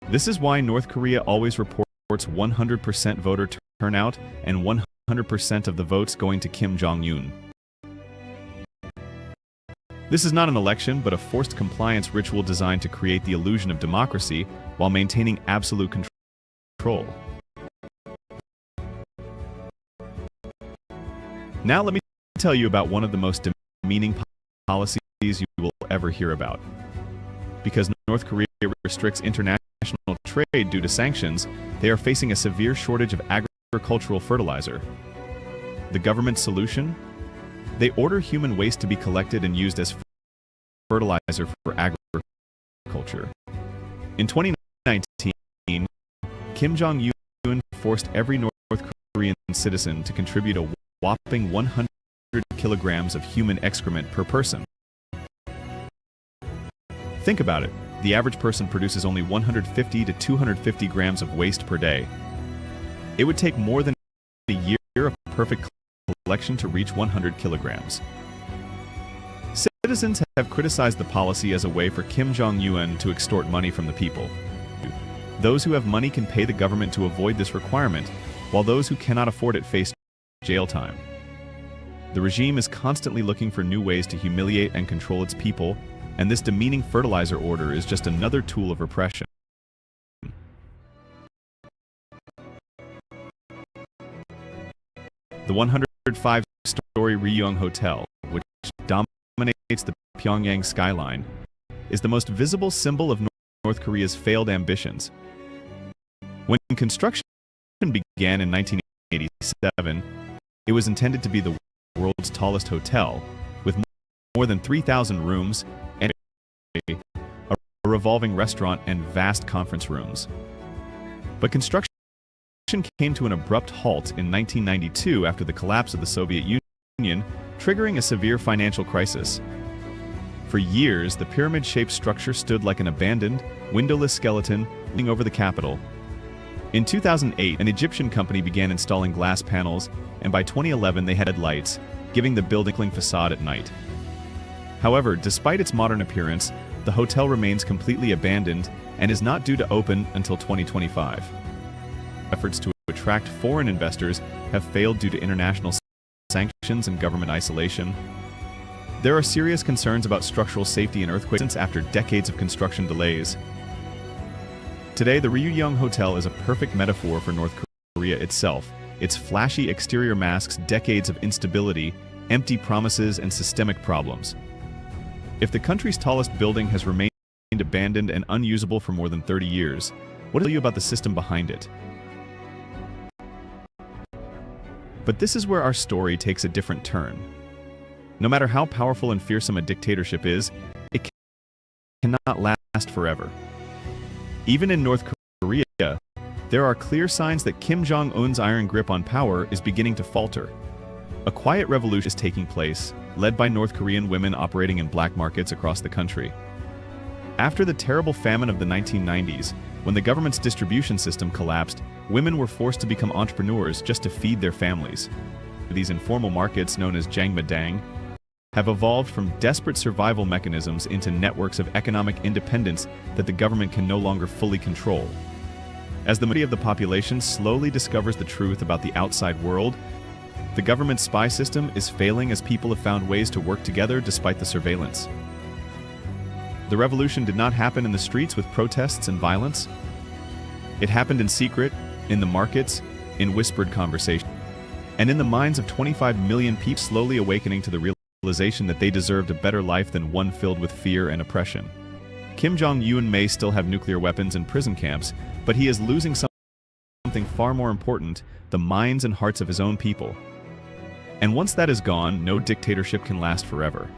This is why North Korea always reports 100% voter turnout and 100% of the votes going to Kim Jong-un. This is not an election, but a forced compliance ritual designed to create the illusion of democracy while maintaining absolute control. Now let me tell you about one of the most demeaning policies you will ever hear about. Because North Korea restricts international trade due to sanctions, they are facing a severe shortage of agricultural fertilizer. The government's solution? They order human waste to be collected and used as fertilizer for agriculture. In 2019, Kim Jong-un forced every North Korean citizen to contribute a whopping 100 kilograms of human excrement per person. Think about it. The average person produces only 150 to 250 grams of waste per day. It would take more than a year of perfect collection to reach 100 kilograms. Citizens have criticized the policy as a way for Kim Jong-un to extort money from the people. Those who have money can pay the government to avoid this requirement, while those who cannot afford it face jail time. The regime is constantly looking for new ways to humiliate and control its people, and this demeaning fertilizer order is just another tool of repression. The 105-story Ryung Hotel, which dominates the Pyongyang skyline, is the most visible symbol of North Korea's failed ambitions. When construction began in 1987, it was intended to be the world's tallest hotel, with more than 3,000 rooms and a revolving restaurant and vast conference rooms. But construction came to an abrupt halt in 1992 after the collapse of the Soviet Union, triggering a severe financial crisis. For years, the pyramid-shaped structure stood like an abandoned, windowless skeleton leaning over the capital. In 2008, an Egyptian company began installing glass panels, and by 2011 they had lights, giving the building a facade at night. However, despite its modern appearance, the hotel remains completely abandoned and is not due to open until 2025. Efforts to attract foreign investors have failed due to international sanctions and government isolation. There are serious concerns about structural safety and earthquakes after decades of construction delays. Today, the Ryung Hotel is a perfect metaphor for North Korea itself. Its flashy exterior masks decades of instability, empty promises, and systemic problems. If the country's tallest building has remained abandoned and unusable for more than 30 years, what do you about the system behind it? But this is where our story takes a different turn. No matter how powerful and fearsome a dictatorship is, it cannot last forever. Even in North Korea, there are clear signs that Kim Jong-un's iron grip on power is beginning to falter. A quiet revolution is taking place, led by North Korean women operating in black markets across the country. After the terrible famine of the 1990s, when the government's distribution system collapsed, women were forced to become entrepreneurs just to feed their families. These informal markets, known as jangmadang, have evolved from desperate survival mechanisms into networks of economic independence that the government can no longer fully control. As the majority of the population slowly discovers the truth about the outside world, the government's spy system is failing as people have found ways to work together despite the surveillance. The revolution did not happen in the streets with protests and violence. It happened in secret, in the markets, in whispered conversation, and in the minds of 25 million people slowly awakening to the realization that they deserved a better life than one filled with fear and oppression. Kim Jong-un may still have nuclear weapons in prison camps, but he is losing something far more important: the minds and hearts of his own people. And once that is gone, no dictatorship can last forever.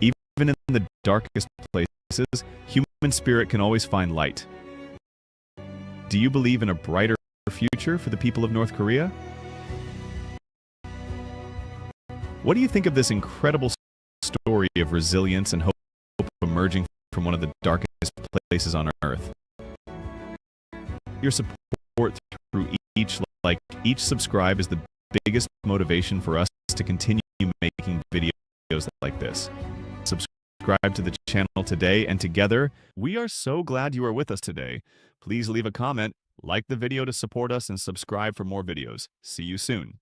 Even in the darkest places, human spirit can always find light. Do you believe in a brighter future for the people of North Korea? What do you think of this incredible story of resilience and hope emerging from one of the darkest places on Earth? Your support through each subscribe is the biggest motivation for us to continue making videos like this. Subscribe to the channel today, and together, we are so glad you are with us today. Please leave a comment, like the video to support us, and subscribe for more videos. See you soon.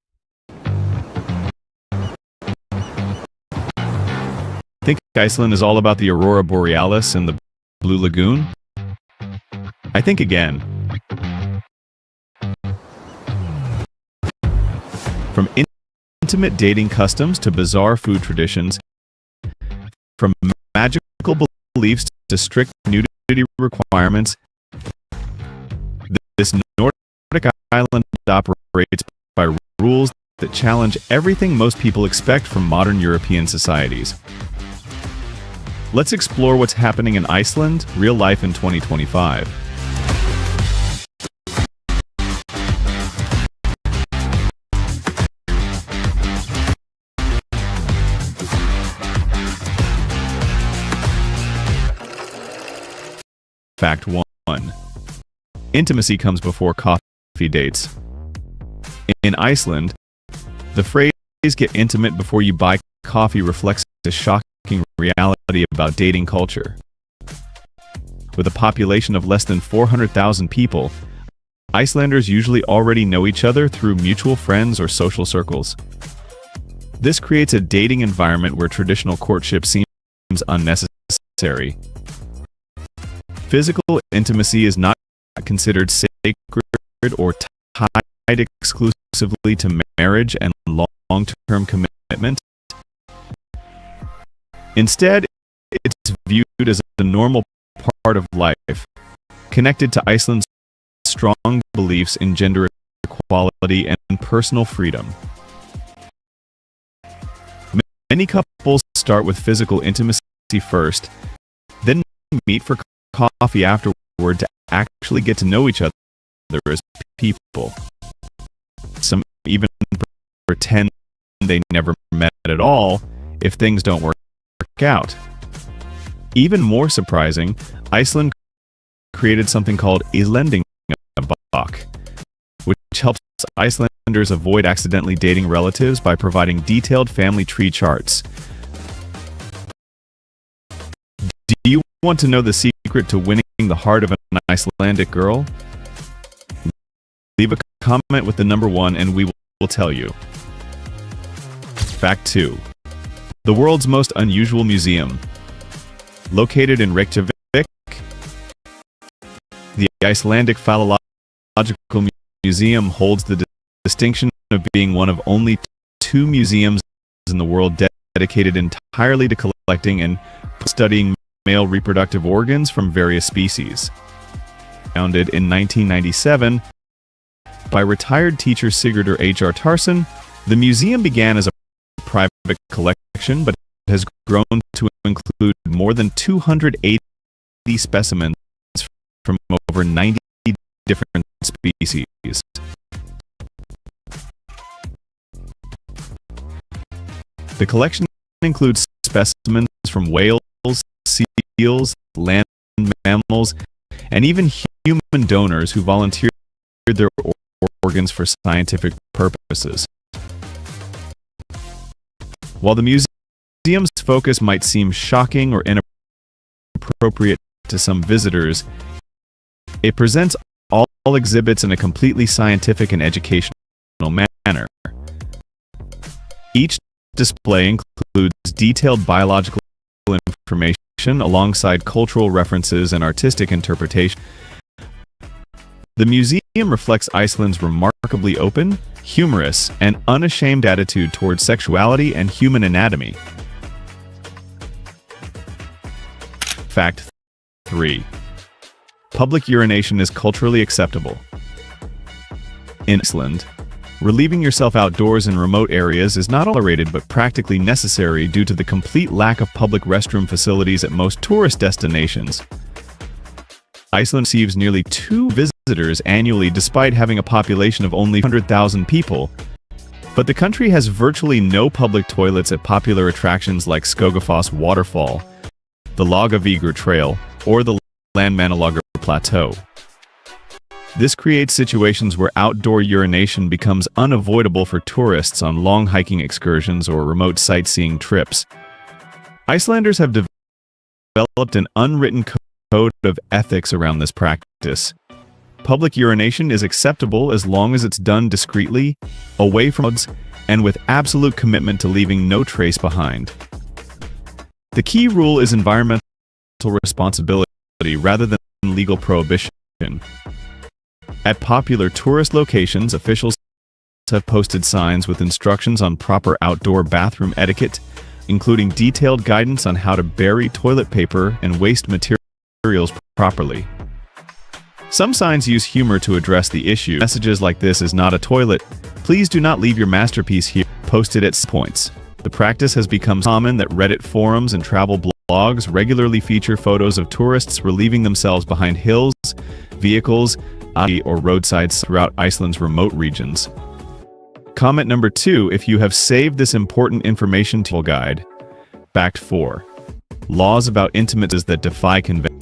Think Iceland is all about the Aurora Borealis and the Blue Lagoon? I think again. From intimate dating customs to bizarre food traditions, from magical beliefs to strict nudity requirements, this Nordic island operates by rules that challenge everything most people expect from modern European societies. Let's explore what's happening in Iceland, real life in 2025. Fact 1. Intimacy comes before coffee dates. In Iceland, the phrase "get intimate before you buy coffee" reflects a shocking reality about dating culture. With a population of less than 400,000 people, Icelanders usually already know each other through mutual friends or social circles. This creates a dating environment where traditional courtship seems unnecessary. Physical intimacy is not considered sacred or tied exclusively to marriage and long-term commitment. Instead, it's viewed as a normal part of life, connected to Iceland's strong beliefs in gender equality and personal freedom. Many couples start with physical intimacy first, then meet for coffee afterward to actually get to know each other as people. Some even pretend they never met at all if things don't work out. Even more surprising, Iceland created something called Íslendingabók, which helps Icelanders avoid accidentally dating relatives by providing detailed family tree charts. Do you want to know the secret to winning the heart of an Icelandic girl? Leave a comment with the number 1 and we will tell you. Fact 2. The world's most unusual museum. Located in Reykjavik, the Icelandic Phallological Museum holds the distinction of being one of only 2 museums in the world dedicated entirely to collecting and studying male reproductive organs from various species. Founded in 1997 by retired teacher Sigurdur H.R. Tarson, the museum began as a private collection but has grown to include more than 280 specimens from over 90 different species. The collection includes specimens from whales, seals, land mammals, and even human donors who volunteered their organs for scientific purposes. While the museum's focus might seem shocking or inappropriate to some visitors, it presents all exhibits in a completely scientific and educational manner. Each display includes detailed biological information alongside cultural references and artistic interpretation. The museum reflects Iceland's remarkably open, humorous, and unashamed attitude towards sexuality and human anatomy. Fact 3. Public urination is culturally acceptable. In Iceland, relieving yourself outdoors in remote areas is not tolerated but practically necessary due to the complete lack of public restroom facilities at most tourist destinations. Iceland receives nearly 2 visitors annually despite having a population of only 100,000 people, but the country has virtually no public toilets at popular attractions like Skogafoss Waterfall, the Lagavíkur Trail, or the Landmannalaugar Plateau. This creates situations where outdoor urination becomes unavoidable for tourists on long hiking excursions or remote sightseeing trips. Icelanders have developed an unwritten code of ethics around this practice. Public urination is acceptable as long as it's done discreetly, away from crowds, and with absolute commitment to leaving no trace behind. The key rule is environmental responsibility rather than legal prohibition. At popular tourist locations, officials have posted signs with instructions on proper outdoor bathroom etiquette, including detailed guidance on how to bury toilet paper and waste materials properly. Some signs use humor to address the issue. Messages like "This is not a toilet. Please do not leave your masterpiece here," posted at points. The practice has become common that Reddit forums and travel blogs regularly feature photos of tourists relieving themselves behind hills, vehicles, or roadsides throughout Iceland's remote regions. Comment number 2: if you have saved this important information to your guide. Fact 4. Laws about intimacies that defy convention.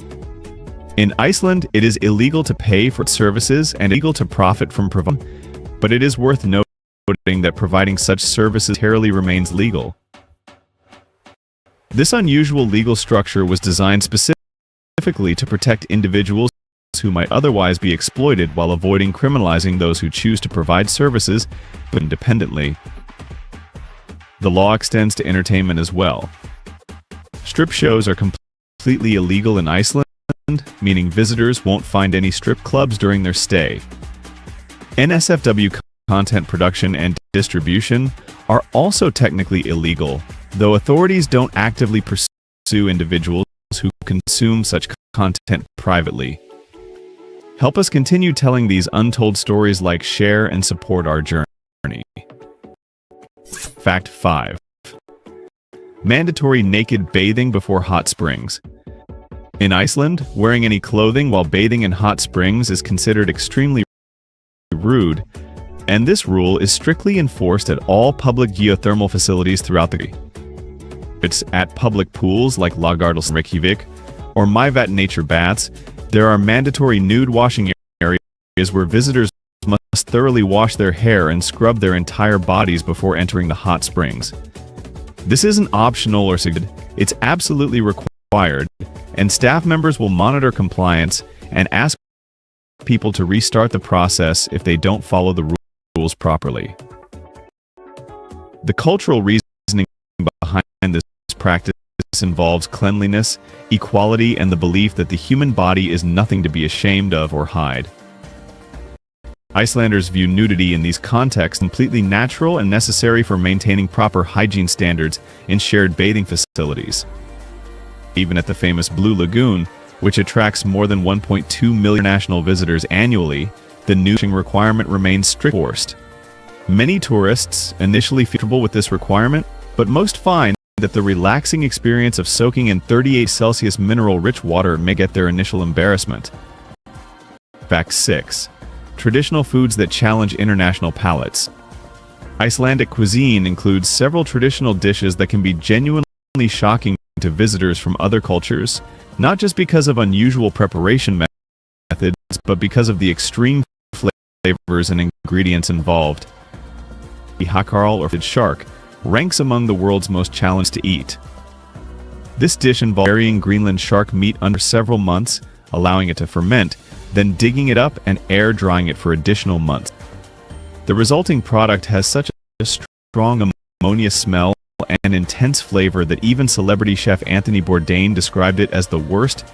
In Iceland, it is illegal to pay for services and illegal to profit from providing, but it is worth noting that providing such services entirely remains legal. This unusual legal structure was designed specifically to protect individuals who might otherwise be exploited while avoiding criminalizing those who choose to provide services, but independently. The law extends to entertainment as well. Strip shows are completely illegal in Iceland, meaning visitors won't find any strip clubs during their stay. NSFW content production and distribution are also technically illegal, though authorities don't actively pursue individuals who consume such content privately. Help us continue telling these untold stories, like, share, and support our journey. Fact 5. Mandatory naked bathing before hot springs. In Iceland, wearing any clothing while bathing in hot springs is considered extremely rude, and this rule is strictly enforced at all public geothermal facilities throughout the country. It's at public pools like Laugardalsvatn Reykjavik or Mývatn nature baths. There are mandatory nude washing areas where visitors must thoroughly wash their hair and scrub their entire bodies before entering the hot springs. This isn't optional or suggested, it's absolutely required, and staff members will monitor compliance and ask people to restart the process if they don't follow the rules properly. The cultural reasoning behind this practice involves cleanliness, equality, and the belief that the human body is nothing to be ashamed of or hide. Icelanders view nudity in these contexts completely natural and necessary for maintaining proper hygiene standards in shared bathing facilities. Even at the famous Blue Lagoon, which attracts more than 1.2 million international visitors annually, the nudity requirement remains strictly enforced. Many tourists initially feel comfortable with this requirement, but most find that the relaxing experience of soaking in 38°C mineral-rich water may get their initial embarrassment. Fact 6. Traditional foods that challenge international palates. Icelandic cuisine includes several traditional dishes that can be genuinely shocking to visitors from other cultures, not just because of unusual preparation methods, but because of the extreme flavors and ingredients involved. The hakarl, or shark, ranks among the world's most challenged to eat. This dish involves burying Greenland shark meat under several months, allowing it to ferment, then digging it up and air drying it for additional months. The resulting product has such a strong ammonia smell and intense flavor that even celebrity chef Anthony Bourdain described it as the worst,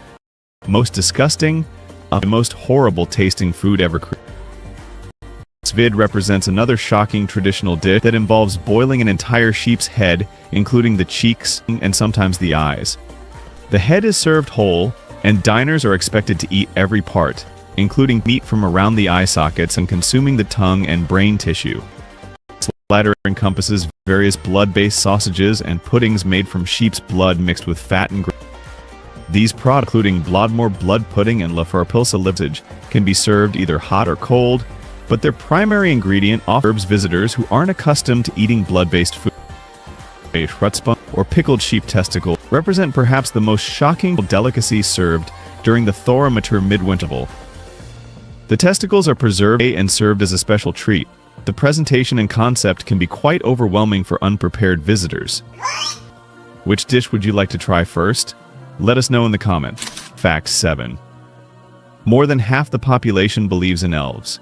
most disgusting, and most horrible tasting food ever created. Svid represents another shocking traditional dish that involves boiling an entire sheep's head, including the cheeks and sometimes the eyes. The head is served whole, and diners are expected to eat every part, including meat from around the eye sockets and consuming the tongue and brain tissue. This latter encompasses various blood-based sausages and puddings made from sheep's blood mixed with fat and gravy. These products, including Bloodmore blood pudding and La Farpilsa lipsage, can be served either hot or cold, but their primary ingredient offers visitors who aren't accustomed to eating blood-based food. Schrutzbun, or pickled sheep testicle, represent perhaps the most shocking delicacy served during the Thora-mature midwinter. The testicles are preserved and served as a special treat. The presentation and concept can be quite overwhelming for unprepared visitors. Which dish would you like to try first? Let us know in the comments. Fact 7. More than half the population believes in elves.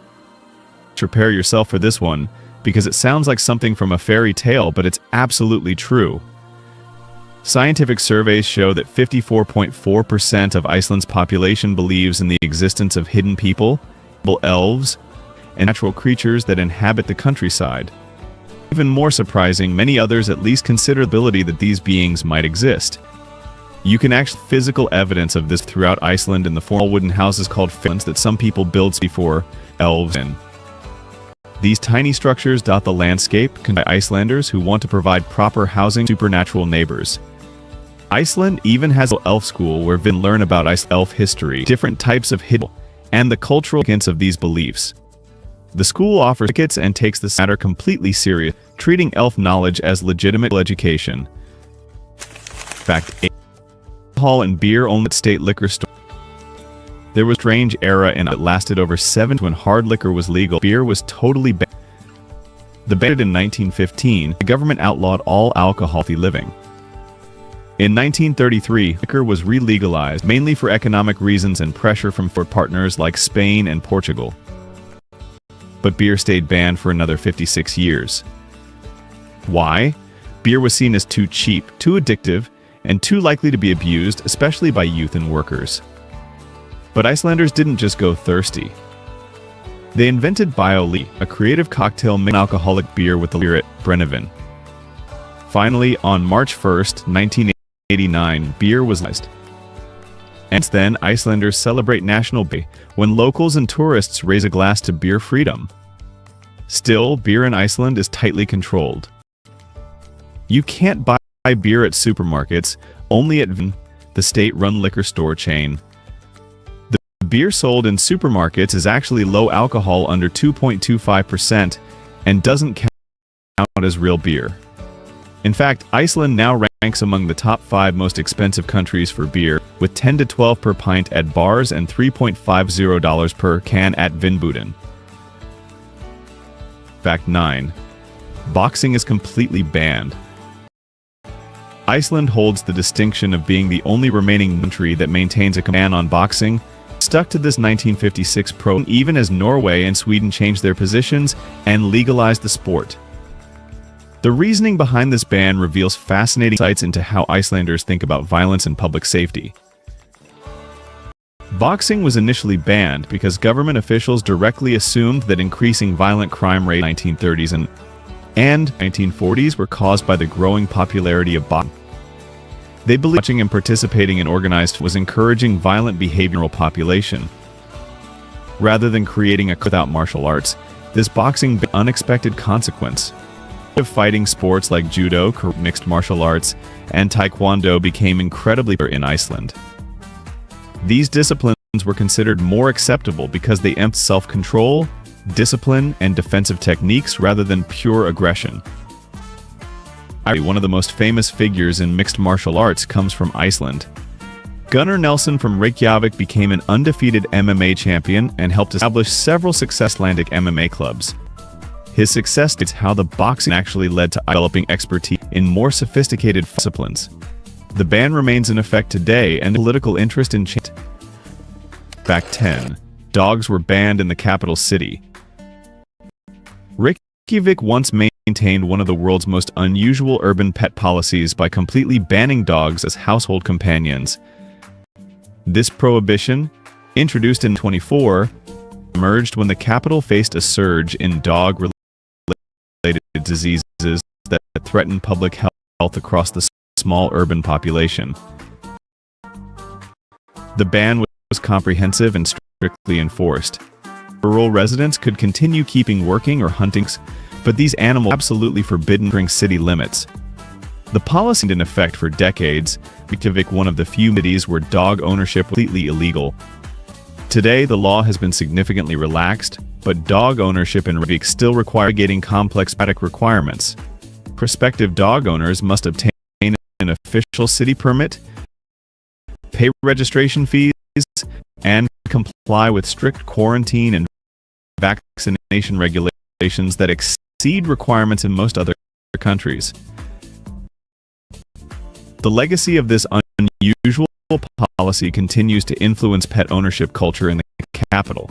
Prepare yourself for this one, because it sounds like something from a fairy tale, but it's absolutely true. Scientific surveys show that 54.4% of Iceland's population believes in the existence of hidden people, elves, and natural creatures that inhabit the countryside. Even more surprising, many others at least consider the ability that these beings might exist. You can actually see physical evidence of this throughout Iceland in the formal wooden houses called Finlands that some people build before elves in. These tiny structures dot the landscape, by Icelanders who want to provide proper housing to supernatural neighbors. Iceland even has an elf school where visitors learn about elf history, different types of hidden, and the cultural significance of these beliefs. The school offers tickets and takes this matter completely serious, treating elf knowledge as legitimate education. Fact 8. Alcohol and beer only at state liquor stores. There was a strange era in that lasted over 7 when hard liquor was legal. Beer was totally banned. In 1915, the government outlawed all alcohol-free living. In 1933, liquor was re-legalized, mainly for economic reasons and pressure from partners like Spain and Portugal. But beer stayed banned for another 56 years. Why? Beer was seen as too cheap, too addictive, and too likely to be abused, especially by youth and workers. But Icelanders didn't just go thirsty. They invented Bioly, a creative cocktail mixing alcoholic beer with the spirit Brennivin. Finally, on March 1, 1989, beer was legalized. And since then, Icelanders celebrate National Day, when locals and tourists raise a glass to beer freedom. Still, beer in Iceland is tightly controlled. You can't buy beer at supermarkets, only at the state-run liquor store chain. The beer sold in supermarkets is actually low alcohol under 2.25% and doesn't count as real beer. In fact, Iceland now ranks among the top 5 most expensive countries for beer, with $10 to $12 per pint at bars and $3.50 per can at Vinbuden. Fact 9. Boxing is completely banned. Iceland holds the distinction of being the only remaining country that maintains a ban on boxing, stuck to this 1956 prohibition even as Norway and Sweden changed their positions and legalized the sport. The reasoning behind this ban reveals fascinating insights into how Icelanders think about violence and public safety. Boxing was initially banned because government officials directly assumed that increasing violent crime rate in the 1930s and 1940s were caused by the growing popularity of boxing. They believed watching and participating in organized was encouraging violent behavioral population. Rather than creating a without martial arts, this boxing had an unexpected consequence. Fighting sports like judo, mixed martial arts, and taekwondo became incredibly popular in Iceland. These disciplines were considered more acceptable because they emphasized self-control, discipline, and defensive techniques rather than pure aggression. One of the most famous figures in mixed martial arts comes from Iceland. Gunnar Nelson from Reykjavik became an undefeated MMA champion and helped establish several successful Icelandic MMA clubs. His success is how the boxing actually led to developing expertise in more sophisticated disciplines. The ban remains in effect today and political interest in change. Fact 10. Dogs were banned in the capital city. Reykjavik once maintained one of the world's most unusual urban pet policies by completely banning dogs as household companions. This prohibition, introduced in 1924, emerged when the capital faced a surge in dog-related diseases that threatened public health across the small urban population. The ban was comprehensive and strict strictly enforced. Rural residents could continue keeping working or hunting, but these animals are absolutely forbidden during city limits. The policy in effect for decades, Reykjavik one of the few cities where dog ownership was completely illegal. Today, the law has been significantly relaxed, but dog ownership in Reykjavik still requires getting complex bureaucratic requirements. Prospective dog owners must obtain an official city permit, pay registration fees, and comply with strict quarantine and vaccination regulations that exceed requirements in most other countries. The legacy of this unusual policy continues to influence pet ownership culture in the capital.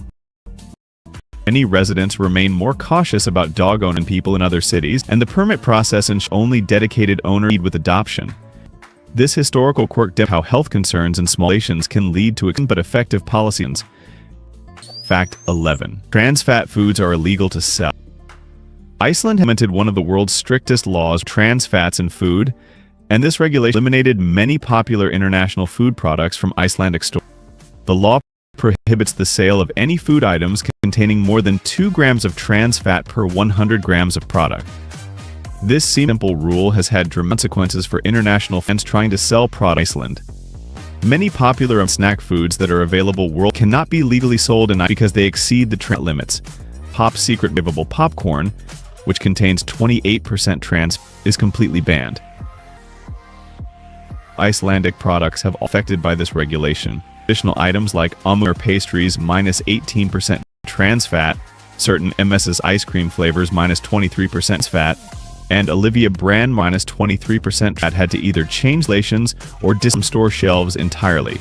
Many residents remain more cautious about dog owning people in other cities, and the permit process ensures only dedicated owners need with adoption. This historical quirk demonstrates how health concerns and small nations can lead to but effective policies. Fact 11. Trans fat foods are illegal to sell. Iceland implemented one of the world's strictest laws on trans fats in food, and this regulation eliminated many popular international food products from Icelandic stores. The law prohibits the sale of any food items containing more than 2 grams of trans fat per 100 grams of product. This simple rule has had dramatic consequences for international fans trying to sell products in Iceland. Many popular snack foods that are available worldwide cannot be legally sold in Iceland because they exceed the trans limits. Pop Secret flavorful popcorn, which contains 28% trans, is completely banned. Icelandic products have been affected by this regulation. Additional items like or pastries minus 18% trans fat, certain MS's ice cream flavors minus 23% fat, and Olivia brand minus 23% fat had to either change lations or from store shelves entirely.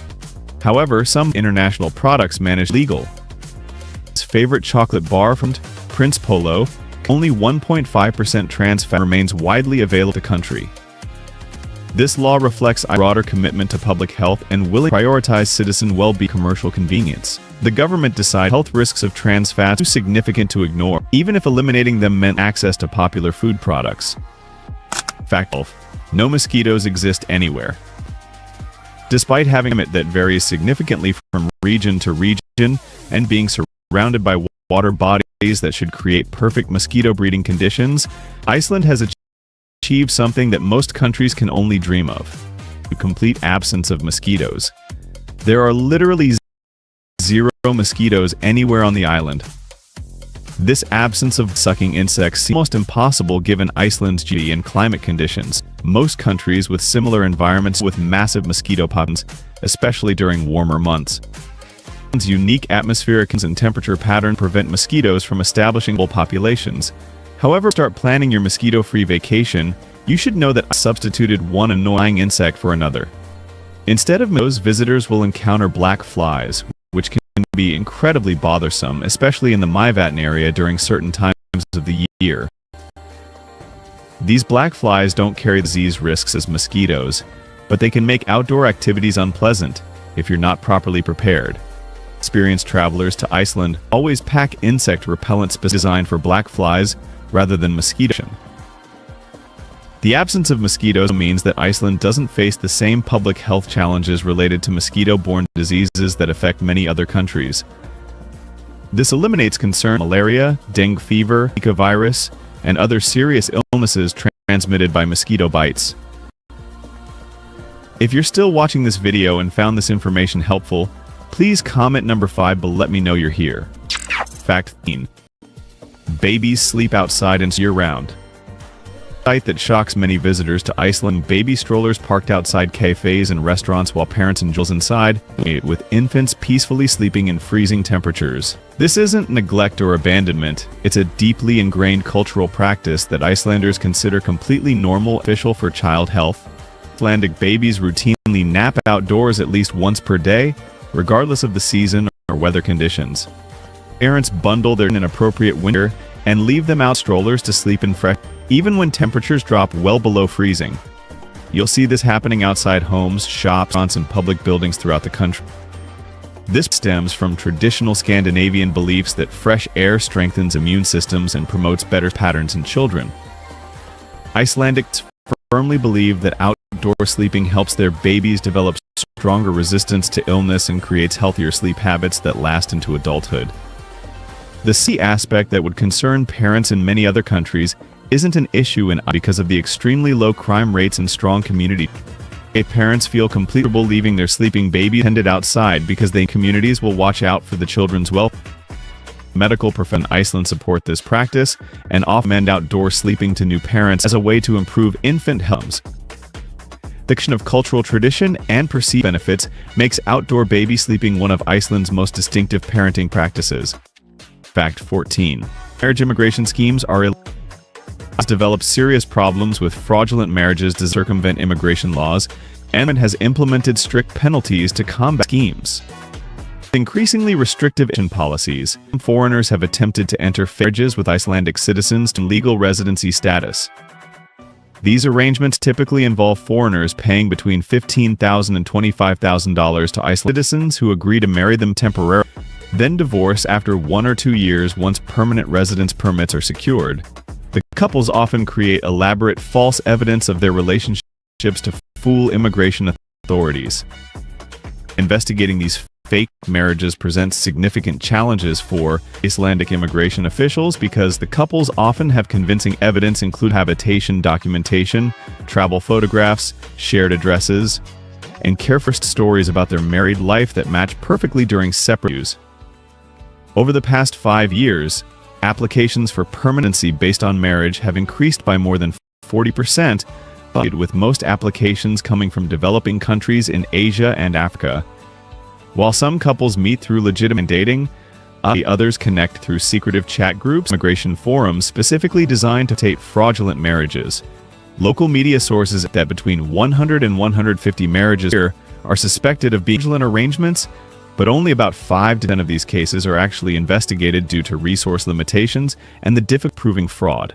However, some international products managed legal. His favorite chocolate bar from Prince Polo, only 1.5% trans fat remains widely available to the country. This law reflects a broader commitment to public health and will prioritize citizen well-being and commercial convenience. The government decided health risks of trans fats too significant to ignore, even if eliminating them meant access to popular food products. Fact 12. No mosquitoes exist anywhere. Despite having a climate that varies significantly from region to region and being surrounded by water bodies that should create perfect mosquito breeding conditions, Iceland has achieved something that most countries can only dream of: a complete absence of mosquitoes. There are literally zero mosquitoes anywhere on the island. This absence of sucking insects seems almost impossible given Iceland's geography and climate conditions. Most countries with similar environments with massive mosquito populations, especially during warmer months. Iceland's unique atmospheric and temperature pattern prevent mosquitoes from establishing full populations. However, start planning your mosquito-free vacation, you should know that I substituted one annoying insect for another. Instead of mosquitoes, visitors will encounter black flies, which can be incredibly bothersome, especially in the Mývatn area during certain times of the year. These black flies don't carry the disease risks as mosquitoes, but they can make outdoor activities unpleasant if you're not properly prepared. Experienced travelers to Iceland always pack insect repellent designed for black flies rather than mosquito. The absence of mosquitoes means that Iceland doesn't face the same public health challenges related to mosquito-borne diseases that affect many other countries. This eliminates concern malaria, dengue fever, Zika virus, and other serious illnesses transmitted by mosquito bites. If you're still watching this video and found this information helpful, please comment number 5 below, let me know you're here. Fact 13. Babies sleep outside and year-round. Sight that shocks many visitors to Iceland: baby strollers parked outside cafes and restaurants while parents enjoy inside, with infants peacefully sleeping in freezing temperatures. This isn't neglect or abandonment, it's a deeply ingrained cultural practice that Icelanders consider completely normal and beneficial for child health. Icelandic babies routinely nap outdoors at least once per day, regardless of the season or weather conditions. Parents bundle their in appropriate winter and leave them out strollers to sleep in fresh, even when temperatures drop well below freezing. You'll see this happening outside homes, shops, restaurants, and public buildings throughout the country. This stems from traditional Scandinavian beliefs that fresh air strengthens immune systems and promotes better patterns in children. Icelandics firmly believe that outdoor sleeping helps their babies develop stronger resistance to illness and creates healthier sleep habits that last into adulthood. The C aspect that would concern parents in many other countries isn't an issue in because of the extremely low crime rates and strong community. Parents feel comfortable leaving their sleeping baby tended outside because they communities will watch out for the children's welfare. Medical professionals in Iceland support this practice and often recommend outdoor sleeping to new parents as a way to improve infant health. The combination of cultural tradition and perceived benefits makes outdoor baby sleeping one of Iceland's most distinctive parenting practices. Fact 14. Marriage immigration schemes are illegal. Has developed serious problems with fraudulent marriages to circumvent immigration laws, and has implemented strict penalties to combat schemes. Increasingly restrictive policies, foreigners have attempted to enter marriages with Icelandic citizens to legal residency status. These arrangements typically involve foreigners paying between $15,000 and $25,000 to Icelandic citizens who agree to marry them temporarily, then divorce after 1 or 2 years once permanent residence permits are secured. The couples often create elaborate false evidence of their relationships to fool immigration authorities. Investigating these fake marriages presents significant challenges for Icelandic immigration officials because the couples often have convincing evidence including habitation documentation, travel photographs, shared addresses, and careful stories about their married life that match perfectly during separate use. Over the past 5 years, applications for permanency based on marriage have increased by more than 40%, with most applications coming from developing countries in Asia and Africa. While some couples meet through legitimate dating, others connect through secretive chat groups, immigration forums specifically designed to facilitate fraudulent marriages. Local media sources that between 100 and 150 marriages a year are suspected of being fraudulent arrangements, but only about 5 to 10 of these cases are actually investigated due to resource limitations and the difficulty proving fraud.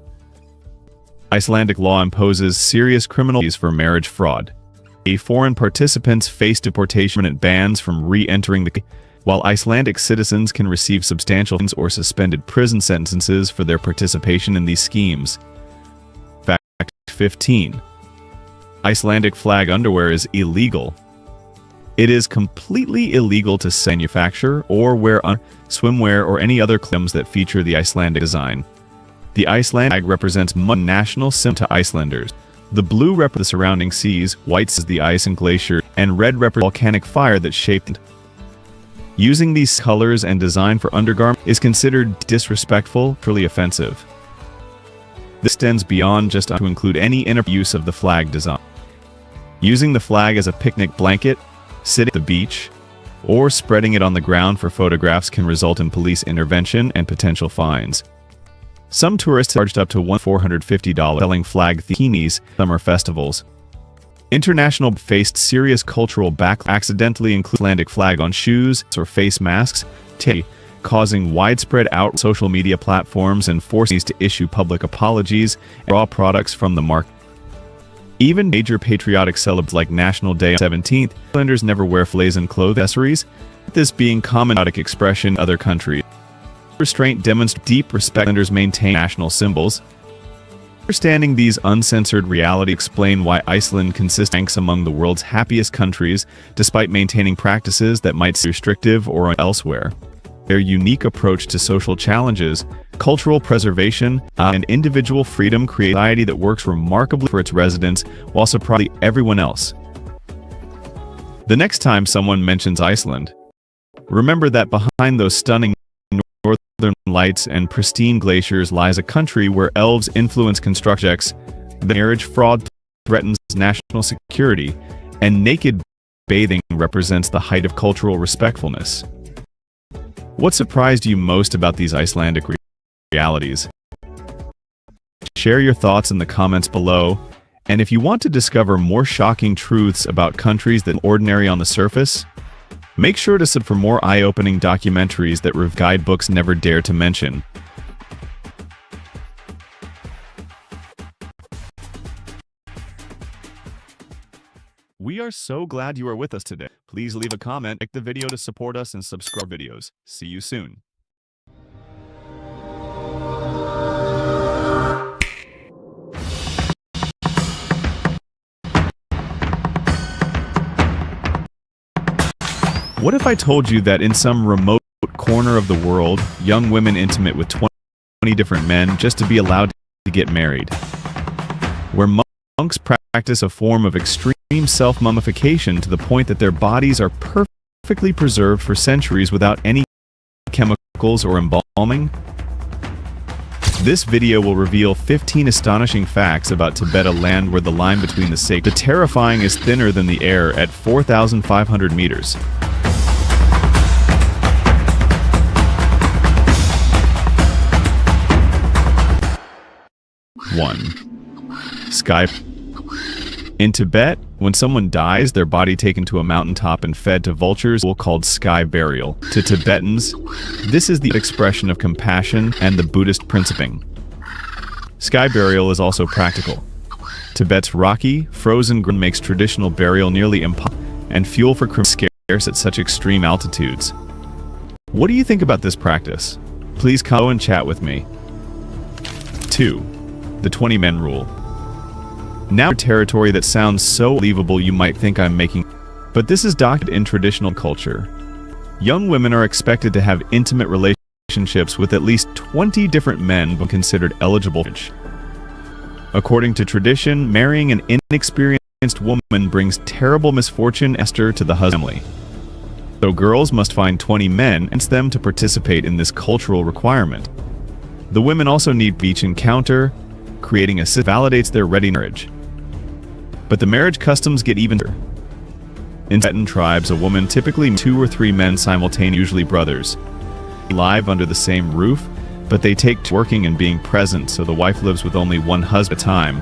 Icelandic law imposes serious criminal penalties for marriage fraud. Foreign participants face deportation and bans from re-entering the country, while Icelandic citizens can receive substantial fines or suspended prison sentences for their participation in these schemes. Fact 15. Icelandic flag underwear is illegal. It is completely illegal to manufacture or wear swimwear or any other items that feature the Icelandic design. The Icelandic flag represents one national symbol to Icelanders. The blue represents the surrounding seas, white is the ice and glacier, and red represents volcanic fire that shaped it. Using these colors and design for undergarments is considered disrespectful, truly offensive. This extends beyond just to include any use of the flag design. Using the flag as a picnic blanket, sitting at the beach, or spreading it on the ground for photographs can result in police intervention and potential fines. Some tourists are charged up to $450 selling flag bikinis at summer festivals. International faced serious cultural backlash accidentally include Icelandic flag on shoes or face masks, causing widespread outrage on social media platforms and forcing these to issue public apologies and draw products from the market. Even major patriotic celebrations like National Day on the 17th, Icelanders never wear flags and clothing accessories, this being common patriotic expression in other countries. Restraint demonstrates deep respect. Icelanders maintain national symbols. Understanding these uncensored realities explain why Iceland consistently ranks among the world's happiest countries, despite maintaining practices that might seem restrictive or elsewhere. Their unique approach to social challenges, cultural preservation, and individual freedom create a society that works remarkably for its residents while surprising everyone else. The next time someone mentions Iceland, remember that behind those stunning northern lights and pristine glaciers lies a country where elves influence construction projects, marriage fraud threatens national security, and naked bathing represents the height of cultural respectfulness. What surprised you most about these Icelandic realities? Share your thoughts in the comments below, and if you want to discover more shocking truths about countries that are ordinary on the surface, make sure to subscribe for more eye-opening documentaries that guidebooks never dare to mention. We are so glad you are with us today. Please leave a comment, like the video to support us, and subscribe videos. See you soon. What if I told you that in some remote corner of the world, young women intimate with 20 different men just to be allowed to get married? Where monks practice a form of extreme self-mummification to the point that their bodies are perfectly preserved for centuries without any chemicals or embalming? This video will reveal 15 astonishing facts about Tibet, a land where the line between the sacred and the terrifying is thinner than the air at 4,500 meters. Sky. In Tibet, when someone dies, their body taken to a mountaintop and fed to vultures called sky burial. To Tibetans, this is the expression of compassion and the Buddhist principing. Sky burial is also practical. Tibet's rocky, frozen ground makes traditional burial nearly impossible, and fuel for criminals scarce at such extreme altitudes. What do you think about this practice? Please come and chat with me. 2. The 20 men rule. Now territory that sounds so believable you might think I'm making, but this is documented in traditional culture. Young women are expected to have intimate relationships with at least 20 different men when considered eligible. According to tradition, marrying an inexperienced woman brings terrible misfortune to the husband family. So girls must find 20 men and them to participate in this cultural requirement. The women also need each encounter, creating a system that validates their ready marriage. But the marriage customs get even. In Tibetan tribes, a woman typically 2 or 3 men simultaneously, usually brothers, live under the same roof, but they take to working and being present, so the wife lives with only one husband at a time.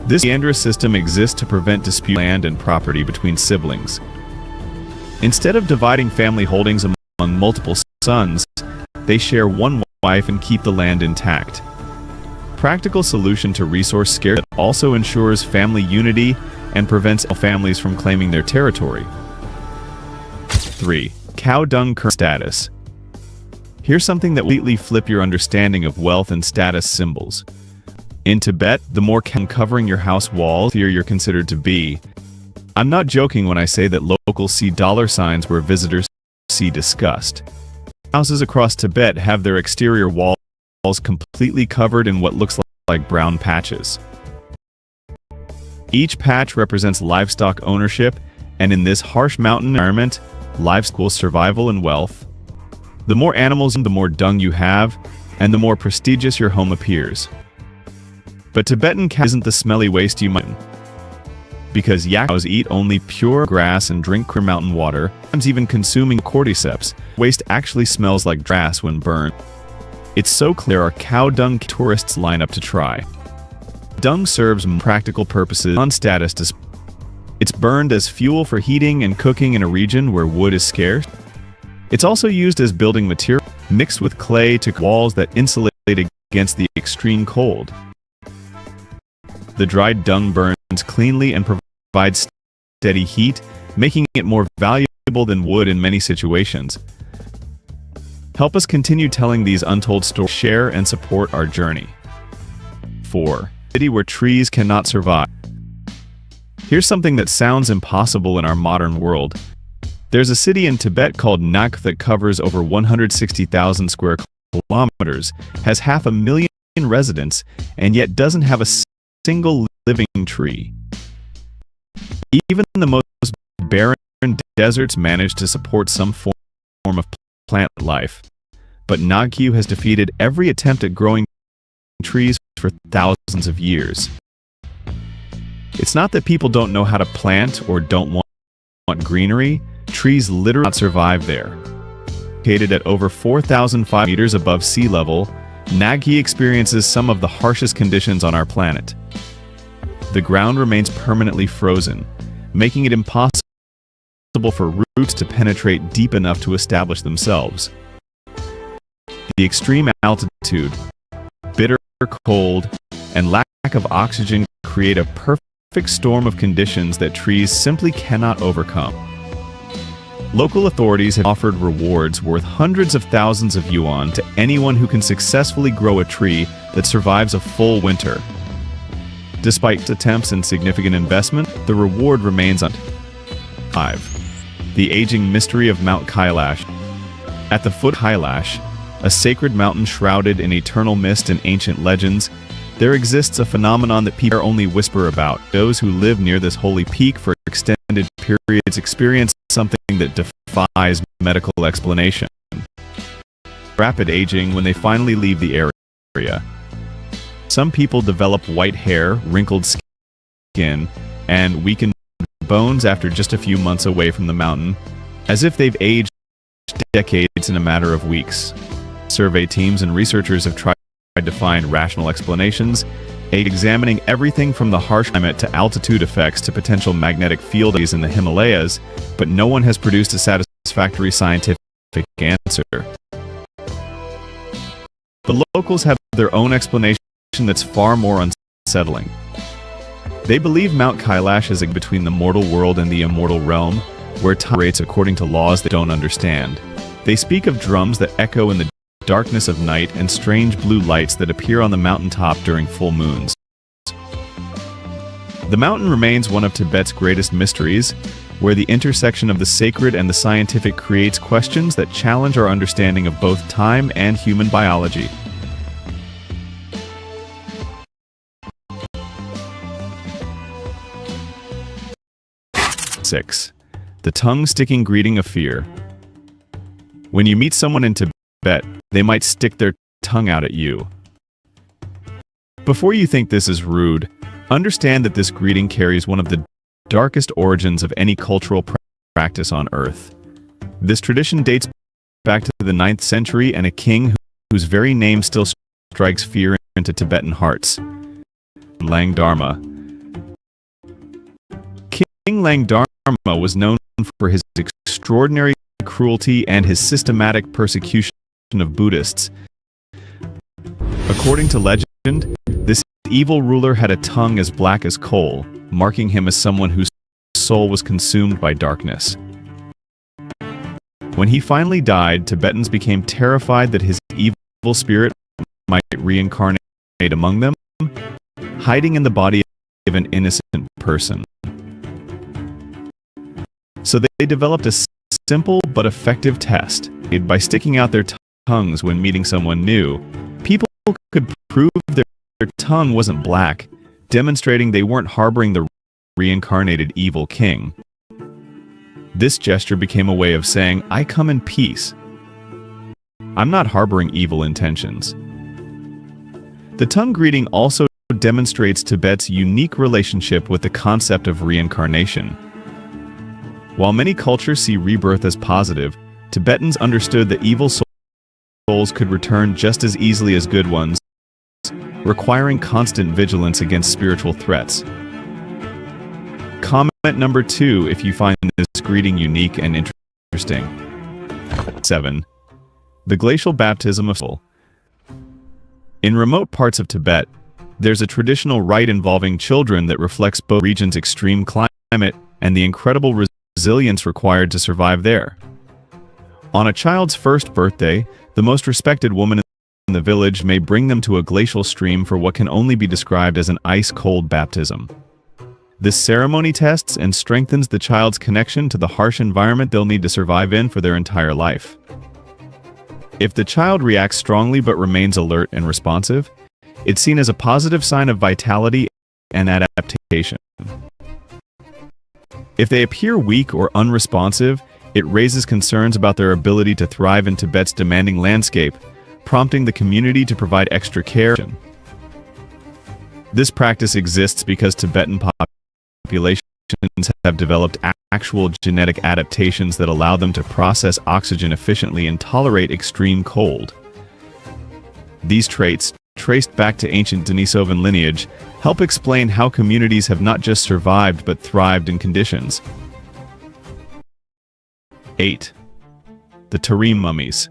This meandrous system exists to prevent dispute land and property between siblings. Instead of dividing family holdings among multiple sons, they share one wife and keep the land intact. Practical solution to resource scarcity that also ensures family unity and prevents families from claiming their territory. 3. Cow dung currency status. Here's something that will completely flip your understanding of wealth and status symbols. In Tibet, the more cow covering your house walls, the healthier you're considered to be. I'm not joking when I say that locals see dollar signs where visitors see disgust. Houses across Tibet have their exterior walls completely covered in what looks like brown patches. Each patch represents livestock ownership, and in this harsh mountain environment, livestock equals survival and wealth. The more animals, the more dung you have, and the more prestigious your home appears. But Tibetan cow isn't the smelly waste you might, because cows eat only pure grass and drink clear mountain water, sometimes even consuming cordyceps. Waste actually smells like grass when burned. It's so clear our cow dung tourists line up to try. Dung serves practical purposes on status. It's burned as fuel for heating and cooking in a region where wood is scarce. It's also used as building material, mixed with clay to walls that insulate against the extreme cold. The dried dung burns cleanly and provides steady heat, making it more valuable than wood in many situations. Help us continue telling these untold stories. Share and support our journey. 4. City where trees cannot survive. Here's something that sounds impossible in our modern world. There's a city in Tibet called Nak that covers over 160,000 square kilometers, has 500,000 residents, and yet doesn't have a single living tree. Even the most barren deserts manage to support some form of plant life. But Nagkyu has defeated every attempt at growing trees for thousands of years. It's not that people don't know how to plant or don't want greenery. Trees literally cannot survive there. Located at over 4,500 meters above sea level, Nagkyu experiences some of the harshest conditions on our planet. The ground remains permanently frozen, making it impossible for roots to penetrate deep enough to establish themselves. The extreme altitude, bitter cold, and lack of oxygen create a perfect storm of conditions that trees simply cannot overcome. Local authorities have offered rewards worth hundreds of thousands of yuan to anyone who can successfully grow a tree that survives a full winter. Despite attempts and significant investment, the reward remains 5. The aging mystery of Mount Kailash. At the foot of Kailash, a sacred mountain shrouded in eternal mist and ancient legends, there exists a phenomenon that people only whisper about. Those who live near this holy peak for extended periods experience something that defies medical explanation. Rapid aging when they finally leave the area. Some people develop white hair, wrinkled skin, and weakened bones after just a few months away from the mountain, as if they've aged decades in a matter of weeks. Survey teams and researchers have tried to find rational explanations, examining everything from the harsh climate to altitude effects to potential magnetic fields in the Himalayas, but no one has produced a satisfactory scientific answer. The locals have their own explanation that's far more unsettling. They believe Mount Kailash is between the mortal world and the immortal realm, where time operates according to laws they don't understand. They speak of drums that echo in the darkness of night and strange blue lights that appear on the mountaintop during full moons. The mountain remains one of Tibet's greatest mysteries, where the intersection of the sacred and the scientific creates questions that challenge our understanding of both time and human biology. The tongue-sticking greeting of fear. When you meet someone in Tibet, they might stick their tongue out at you. Before you think this is rude, understand that this greeting carries one of the darkest origins of any cultural practice on Earth. This tradition dates back to the 9th century and a king whose very name still strikes fear into Tibetan hearts. Langdharma. King Langdharma was known for his extraordinary cruelty and his systematic persecution of Buddhists. According to legend, this evil ruler had a tongue as black as coal, marking him as someone whose soul was consumed by darkness. When he finally died, Tibetans became terrified that his evil spirit might reincarnate among them, hiding in the body of an innocent person. So they developed a simple but effective test. By sticking out their tongues when meeting someone new, people could prove their tongue wasn't black, demonstrating they weren't harboring the reincarnated evil king. This gesture became a way of saying, "I come in peace. I'm not harboring evil intentions." The tongue greeting also demonstrates Tibet's unique relationship with the concept of reincarnation. While many cultures see rebirth as positive, Tibetans understood that evil souls could return just as easily as good ones, requiring constant vigilance against spiritual threats. Comment number 2 if you find this greeting unique and interesting. 7. The glacial baptism of soul. In remote parts of Tibet, there's a traditional rite involving children that reflects both the region's extreme climate and the incredible resilience required to survive there. On a child's first birthday, the most respected woman in the village may bring them to a glacial stream for what can only be described as an ice-cold baptism. This ceremony tests and strengthens the child's connection to the harsh environment they'll need to survive in for their entire life. If the child reacts strongly but remains alert and responsive, it's seen as a positive sign of vitality and adaptation. If they appear weak or unresponsive, it raises concerns about their ability to thrive in Tibet's demanding landscape, prompting the community to provide extra care. This practice exists because Tibetan populations have developed actual genetic adaptations that allow them to process oxygen efficiently and tolerate extreme cold. These traits, traced back to ancient Denisovan lineage, help explain how communities have not just survived but thrived in conditions. 8. The Tarim mummies.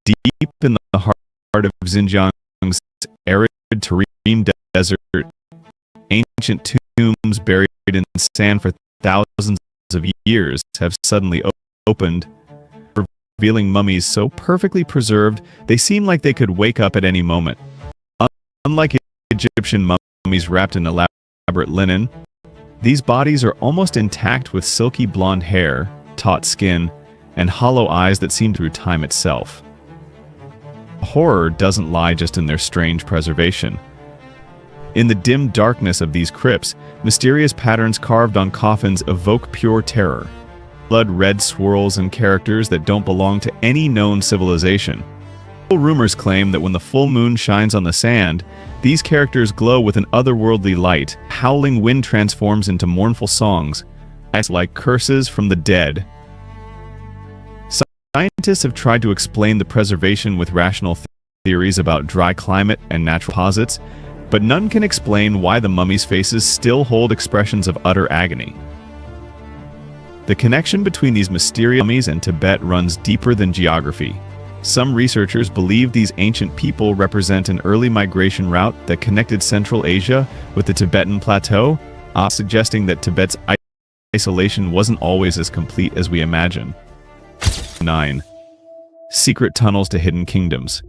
Deep in the heart of Xinjiang's arid Tarim desert, ancient tombs buried in sand for thousands of years have suddenly opened, revealing mummies so perfectly preserved they seem like they could wake up at any moment. Unlike Egyptian mummies wrapped in elaborate linen, These bodies are almost intact with silky blonde hair, taut skin, and hollow eyes that seem through time itself. Horror doesn't lie just in their strange preservation. In the dim darkness of these crypts, mysterious patterns carved on coffins evoke pure terror. Blood-red swirls and characters that don't belong to any known civilization. Rumors claim that when the full moon shines on the sand, these characters glow with an otherworldly light. Howling wind transforms into mournful songs, acts like curses from the dead. Scientists have tried to explain the preservation with rational theories about dry climate and natural deposits, but none can explain why the mummies' faces still hold expressions of utter agony. The connection between these mysterious mummies and Tibet runs deeper than geography. Some researchers believe these ancient people represent an early migration route that connected Central Asia with the Tibetan Plateau, suggesting that Tibet's isolation wasn't always as complete as we imagine. 9. Secret tunnels to hidden kingdoms.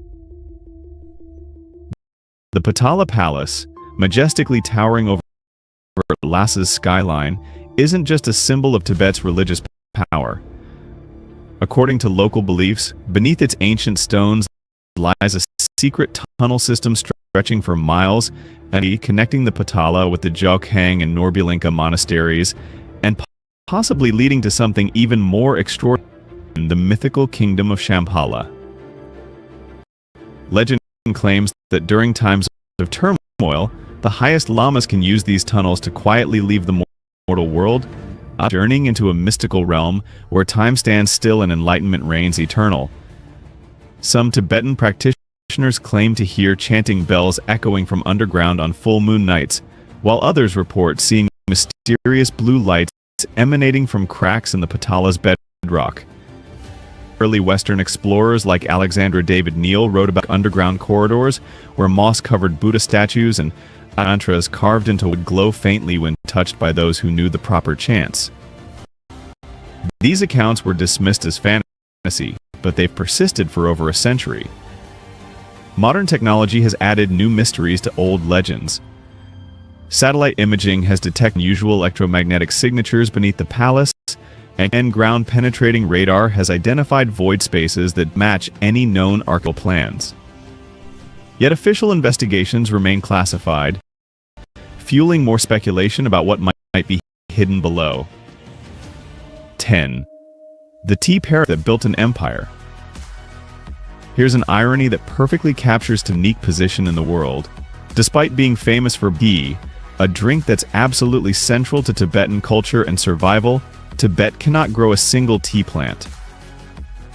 The Potala Palace, majestically towering over Lhasa's skyline, isn't just a symbol of Tibet's religious power. According to local beliefs, beneath its ancient stones lies a secret tunnel system stretching for miles, and connecting the Potala with the Jokhang and Norbulinka monasteries, and possibly leading to something even more extraordinary, the mythical kingdom of Shambhala. Legend claims that during times of turmoil, the highest lamas can use these tunnels to quietly leave the mortal world, journeying into a mystical realm where time stands still and enlightenment reigns eternal. Some Tibetan practitioners claim to hear chanting bells echoing from underground on full moon nights, while others report seeing mysterious blue lights emanating from cracks in the Potala's bedrock. Early Western explorers like Alexander David Neal wrote about underground corridors where moss-covered Buddha statues and mantras carved into wood glow faintly when touched by those who knew the proper chants. These accounts were dismissed as fantasy, but they've persisted for over a century. Modern technology has added new mysteries to old legends. Satellite imaging has detected unusual electromagnetic signatures beneath the palace, and ground-penetrating radar has identified void spaces that match any known archaeological plans. Yet official investigations remain classified, fueling more speculation about what might be hidden below. 10. The tea parrot that built an empire. Here's an irony that perfectly captures Tibet's unique position in the world. Despite being famous for tea, a drink that's absolutely central to Tibetan culture and survival, Tibet cannot grow a single tea plant.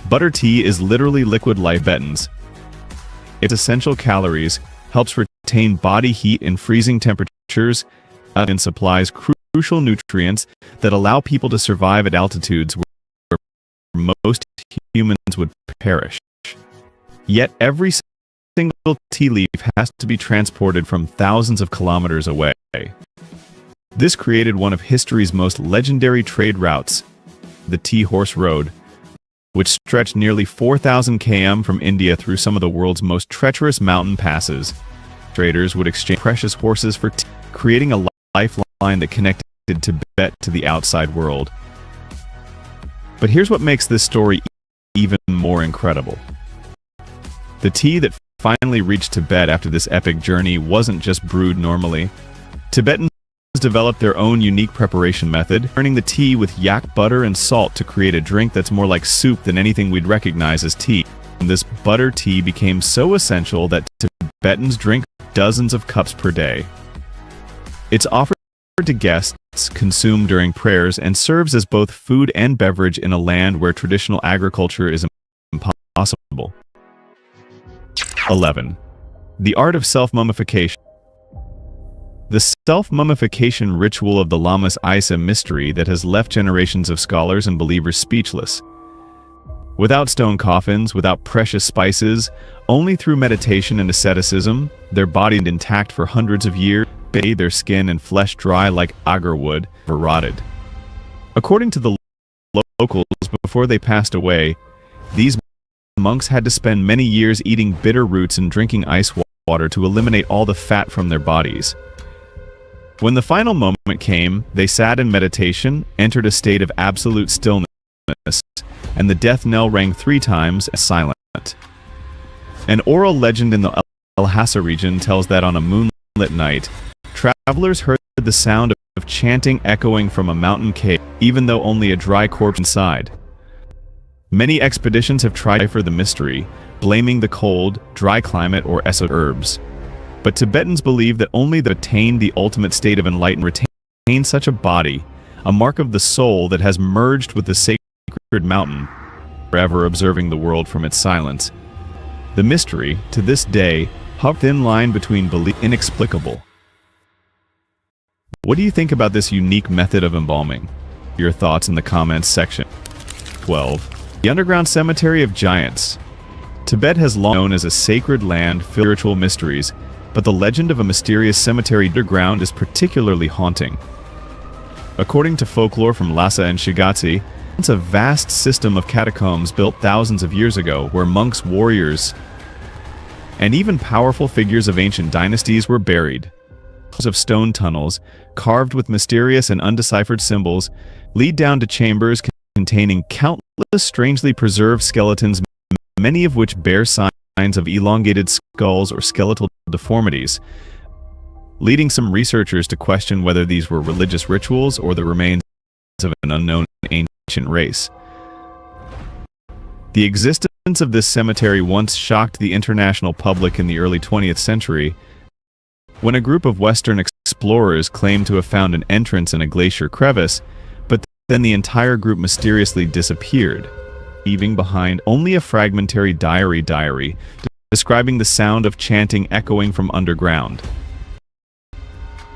Butter tea is literally liquid life Tibetans. Its essential calories helps retain body heat in freezing temperatures and supplies crucial nutrients that allow people to survive at altitudes where most humans would perish. Yet every single tea leaf has to be transported from thousands of kilometers away. This created one of history's most legendary trade routes, the Tea Horse Road, which stretched nearly 4,000 km from India through some of the world's most treacherous mountain passes. Traders would exchange precious horses for tea, creating a lifeline that connected Tibet to the outside world. But here's what makes this story even more incredible. The tea that finally reached Tibet after this epic journey wasn't just brewed normally. Tibetans developed their own unique preparation method, turning the tea with yak butter and salt to create a drink that's more like soup than anything we'd recognize as tea. And this butter tea became so essential that Tibetans drink dozens of cups per day. It's offered to guests, consumed during prayers, and serves as both food and beverage in a land where traditional agriculture is impossible. 11. The art of self-mummification. The self-mummification ritual of the Lamas is a mystery that has left generations of scholars and believers speechless. Without stone coffins, without precious spices, only through meditation and asceticism, their body intact for hundreds of years, bathe their skin and flesh dry like agar wood, or rotted. According to the locals, before they passed away, these monks had to spend many years eating bitter roots and drinking ice water to eliminate all the fat from their bodies. When the final moment came, they sat in meditation, entered a state of absolute stillness, and the death knell rang 3 times, silent. An oral legend in the Lhasa region tells that on a moonlit night, travelers heard the sound of chanting echoing from a mountain cave, even though only a dry corpse inside. Many expeditions have tried to decipher the mystery, blaming the cold, dry climate or esoteric herbs. But Tibetans believe that only the attained the ultimate state of enlightenment retain such a body, a mark of the soul that has merged with the sacred mountain, forever observing the world from its silence. The mystery, to this day, hovers thin line between belief and inexplicable. What do you think about this unique method of embalming? Your thoughts in the comments section. 12. The Underground Cemetery of Giants. Tibet has long been known as a sacred land filled with spiritual mysteries, but the legend of a mysterious cemetery underground is particularly haunting. According to folklore from Lhasa and Shigatse, it's a vast system of catacombs built thousands of years ago where monks, warriors, and even powerful figures of ancient dynasties were buried. Of stone tunnels, carved with mysterious and undeciphered symbols, lead down to chambers containing countless strangely preserved skeletons, many of which bear signs of elongated skulls or skeletal deformities, leading some researchers to question whether these were religious rituals or the remains of an unknown ancient race. The existence of this cemetery once shocked the international public in the early 20th century, when a group of Western explorers claimed to have found an entrance in a glacier crevice, but then the entire group mysteriously disappeared, leaving behind only a fragmentary diary describing the sound of chanting echoing from underground.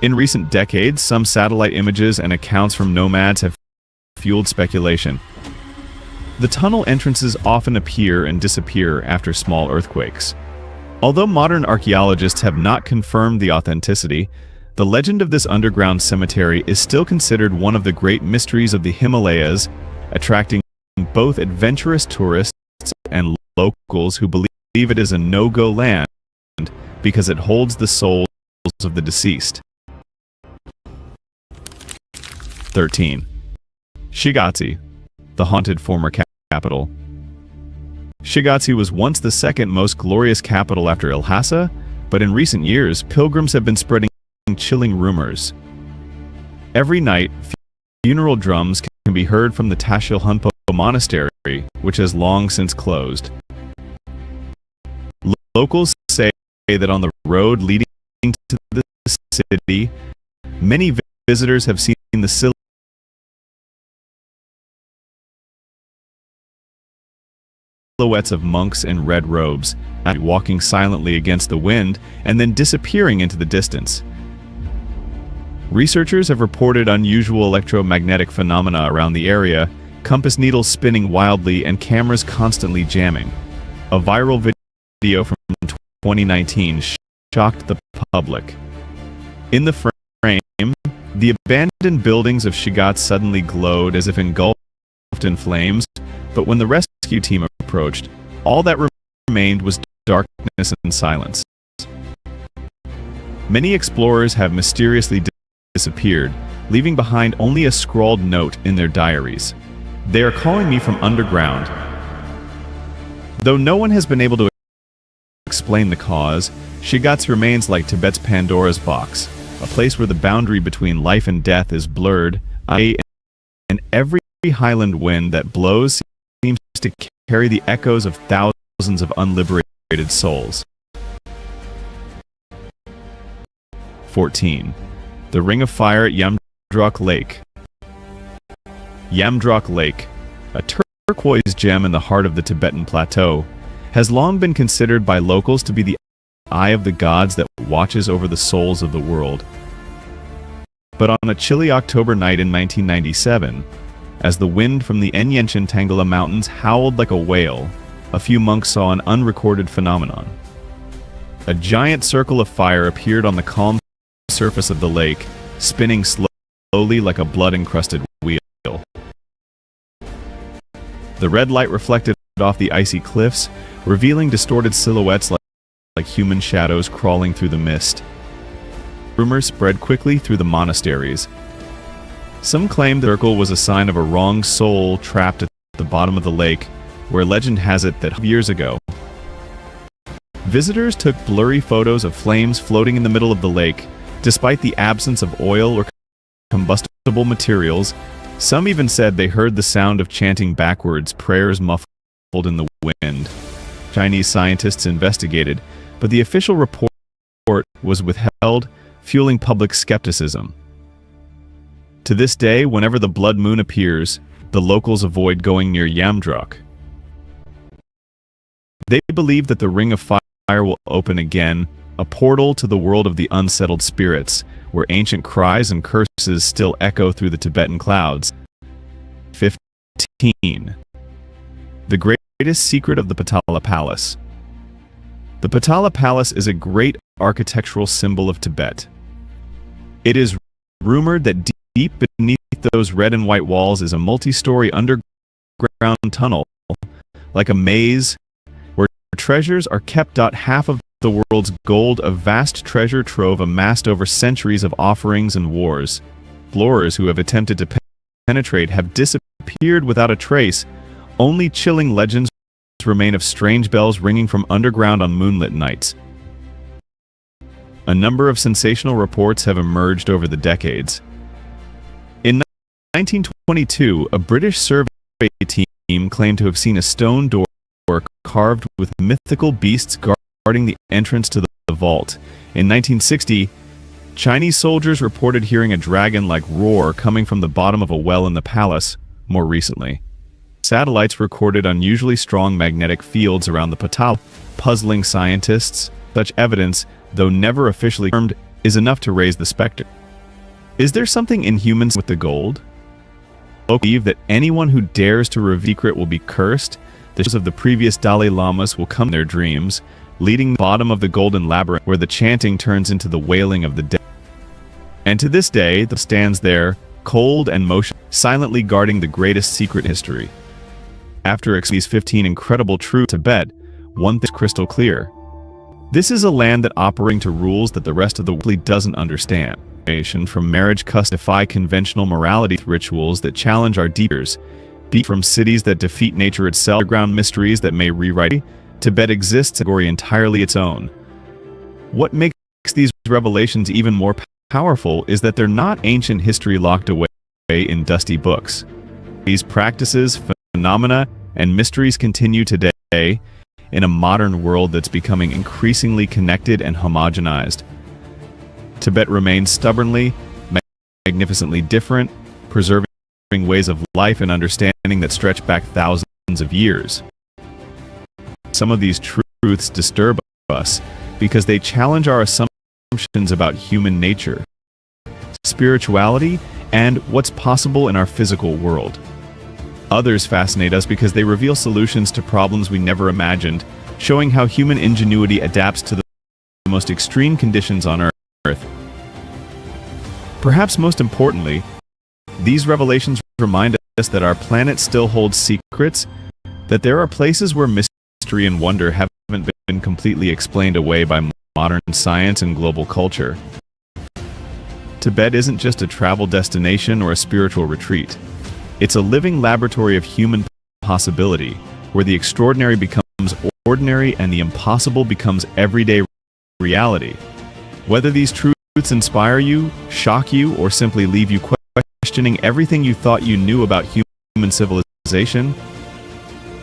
In recent decades, some satellite images and accounts from nomads have fueled speculation. The tunnel entrances often appear and disappear after small earthquakes. Although modern archaeologists have not confirmed the authenticity, the legend of this underground cemetery is still considered one of the great mysteries of the Himalayas, attracting both adventurous tourists and locals who believe it is a no-go land because it holds the souls of the deceased. 13. Shigatse, the haunted former capital. Shigatse was once the second most glorious capital after Lhasa, but in recent years, pilgrims have been spreading chilling rumors. Every night, funeral drums can be heard from the Tashil Humppa monastery, which has long since closed. Locals say that on the road leading to the city, many visitors have seen the silhouettes of monks in red robes, walking silently against the wind and then disappearing into the distance. Researchers have reported unusual electromagnetic phenomena around the area, compass needles spinning wildly and cameras constantly jamming. A viral video from 2019 shocked the public. In the frame, the abandoned buildings of Shigatse suddenly glowed as if engulfed in flames, but when the rescue team approached, all that remained was darkness and silence. Many explorers have mysteriously disappeared, leaving behind only a scrawled note in their diaries. They are calling me from underground. Though no one has been able to explain the cause, Shigatse remains like Tibet's Pandora's box, a place where the boundary between life and death is blurred, and every highland wind that blows seems to carry the echoes of thousands of unliberated souls. 14. The Ring of Fire at Yamdrok Lake. Yamdrok Lake, a turquoise gem in the heart of the Tibetan Plateau, has long been considered by locals to be the eye of the gods that watches over the souls of the world. But on a chilly October night in 1997, as the wind from the Enyenchen Tangala Mountains howled like a whale, a few monks saw an unrecorded phenomenon. A giant circle of fire appeared on the calm surface of the lake, spinning slowly like a blood-encrusted wheel. The red light reflected off the icy cliffs, revealing distorted silhouettes like human shadows crawling through the mist. rumors spread quickly through the monasteries. Some claimed the circle was a sign of a wrong soul trapped at the bottom of the lake, where legend has it that years ago, visitors took blurry photos of flames floating in the middle of the lake. Despite the absence of oil or combustible materials, some even said they heard the sound of chanting backwards, prayers muffled in the wind. Chinese scientists investigated, but the official report was withheld, fueling public skepticism. To this day, whenever the blood moon appears, the locals avoid going near Yamdruk. They believe that the Ring of Fire will open again, a portal to the world of the unsettled spirits, where ancient cries and curses still echo through the Tibetan clouds. 15. The greatest secret of the Potala Palace. The Potala Palace is a great architectural symbol of Tibet. It is rumored that deep beneath those red and white walls is a multi-story underground tunnel, like a maze, where treasures are kept. Half of the world's gold, a vast treasure trove amassed over centuries of offerings and wars. Explorers who have attempted to penetrate have disappeared without a trace. Only chilling legends remain of strange bells ringing from underground on moonlit nights. A number of sensational reports have emerged over the decades. In 1922, a British survey team claimed to have seen a stone door carved with mythical beasts guarding the entrance to the vault. In 1960, Chinese soldiers reported hearing a dragon-like roar coming from the bottom of a well in the palace. More recently, satellites recorded unusually strong magnetic fields around the Potala, puzzling scientists. Such evidence, though never officially confirmed, is enough to raise the specter. Is there something inhuman with the gold? Locals believe that anyone who dares to reveal the secret will be cursed. The shadows of the previous Dalai Lamas will come in their dreams, leading the bottom of the golden labyrinth where the chanting turns into the wailing of the dead. And to this day, the stands there, cold and motionless, silently guarding the greatest secret in history. After these 15 incredible truths of Tibet, one thing is crystal clear. This is a land that operating to rules that the rest of the world doesn't understand. From marriage customs defy conventional morality rituals that challenge our deepers, be from cities that defeat nature itself, underground mysteries that may rewrite. Tibet exists in a category entirely its own. What makes these revelations even more powerful is that they're not ancient history locked away in dusty books. These practices, phenomena, and mysteries continue today in a modern world that's becoming increasingly connected and homogenized. Tibet remains stubbornly, magnificently different, preserving ways of life and understanding that stretch back thousands of years. Some of these truths disturb us because they challenge our assumptions about human nature, spirituality, and what's possible in our physical world. Others fascinate us because they reveal solutions to problems we never imagined, showing how human ingenuity adapts to the most extreme conditions on Earth. Perhaps most importantly, these revelations remind us that our planet still holds secrets, that there are places where mystery and wonder haven't been completely explained away by modern science and global culture. Tibet isn't just a travel destination or a spiritual retreat. It's a living laboratory of human possibility, where the extraordinary becomes ordinary and the impossible becomes everyday reality. Whether these truths inspire you, shock you, or simply leave you questioning everything you thought you knew about human civilization,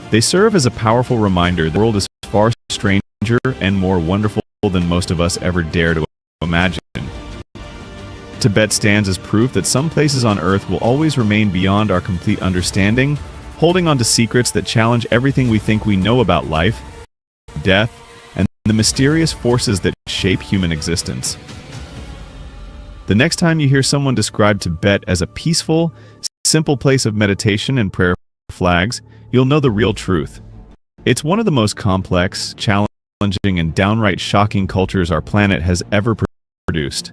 they serve as a powerful reminder that the world is far stranger and more wonderful than most of us ever dare to imagine. Tibet stands as proof that some places on Earth will always remain beyond our complete understanding, holding on to secrets that challenge everything we think we know about life, death, and the mysterious forces that shape human existence. The next time you hear someone describe Tibet as a peaceful, simple place of meditation and prayer flags, you'll know the real truth. It's one of the most complex, challenging, and downright shocking cultures our planet has ever produced.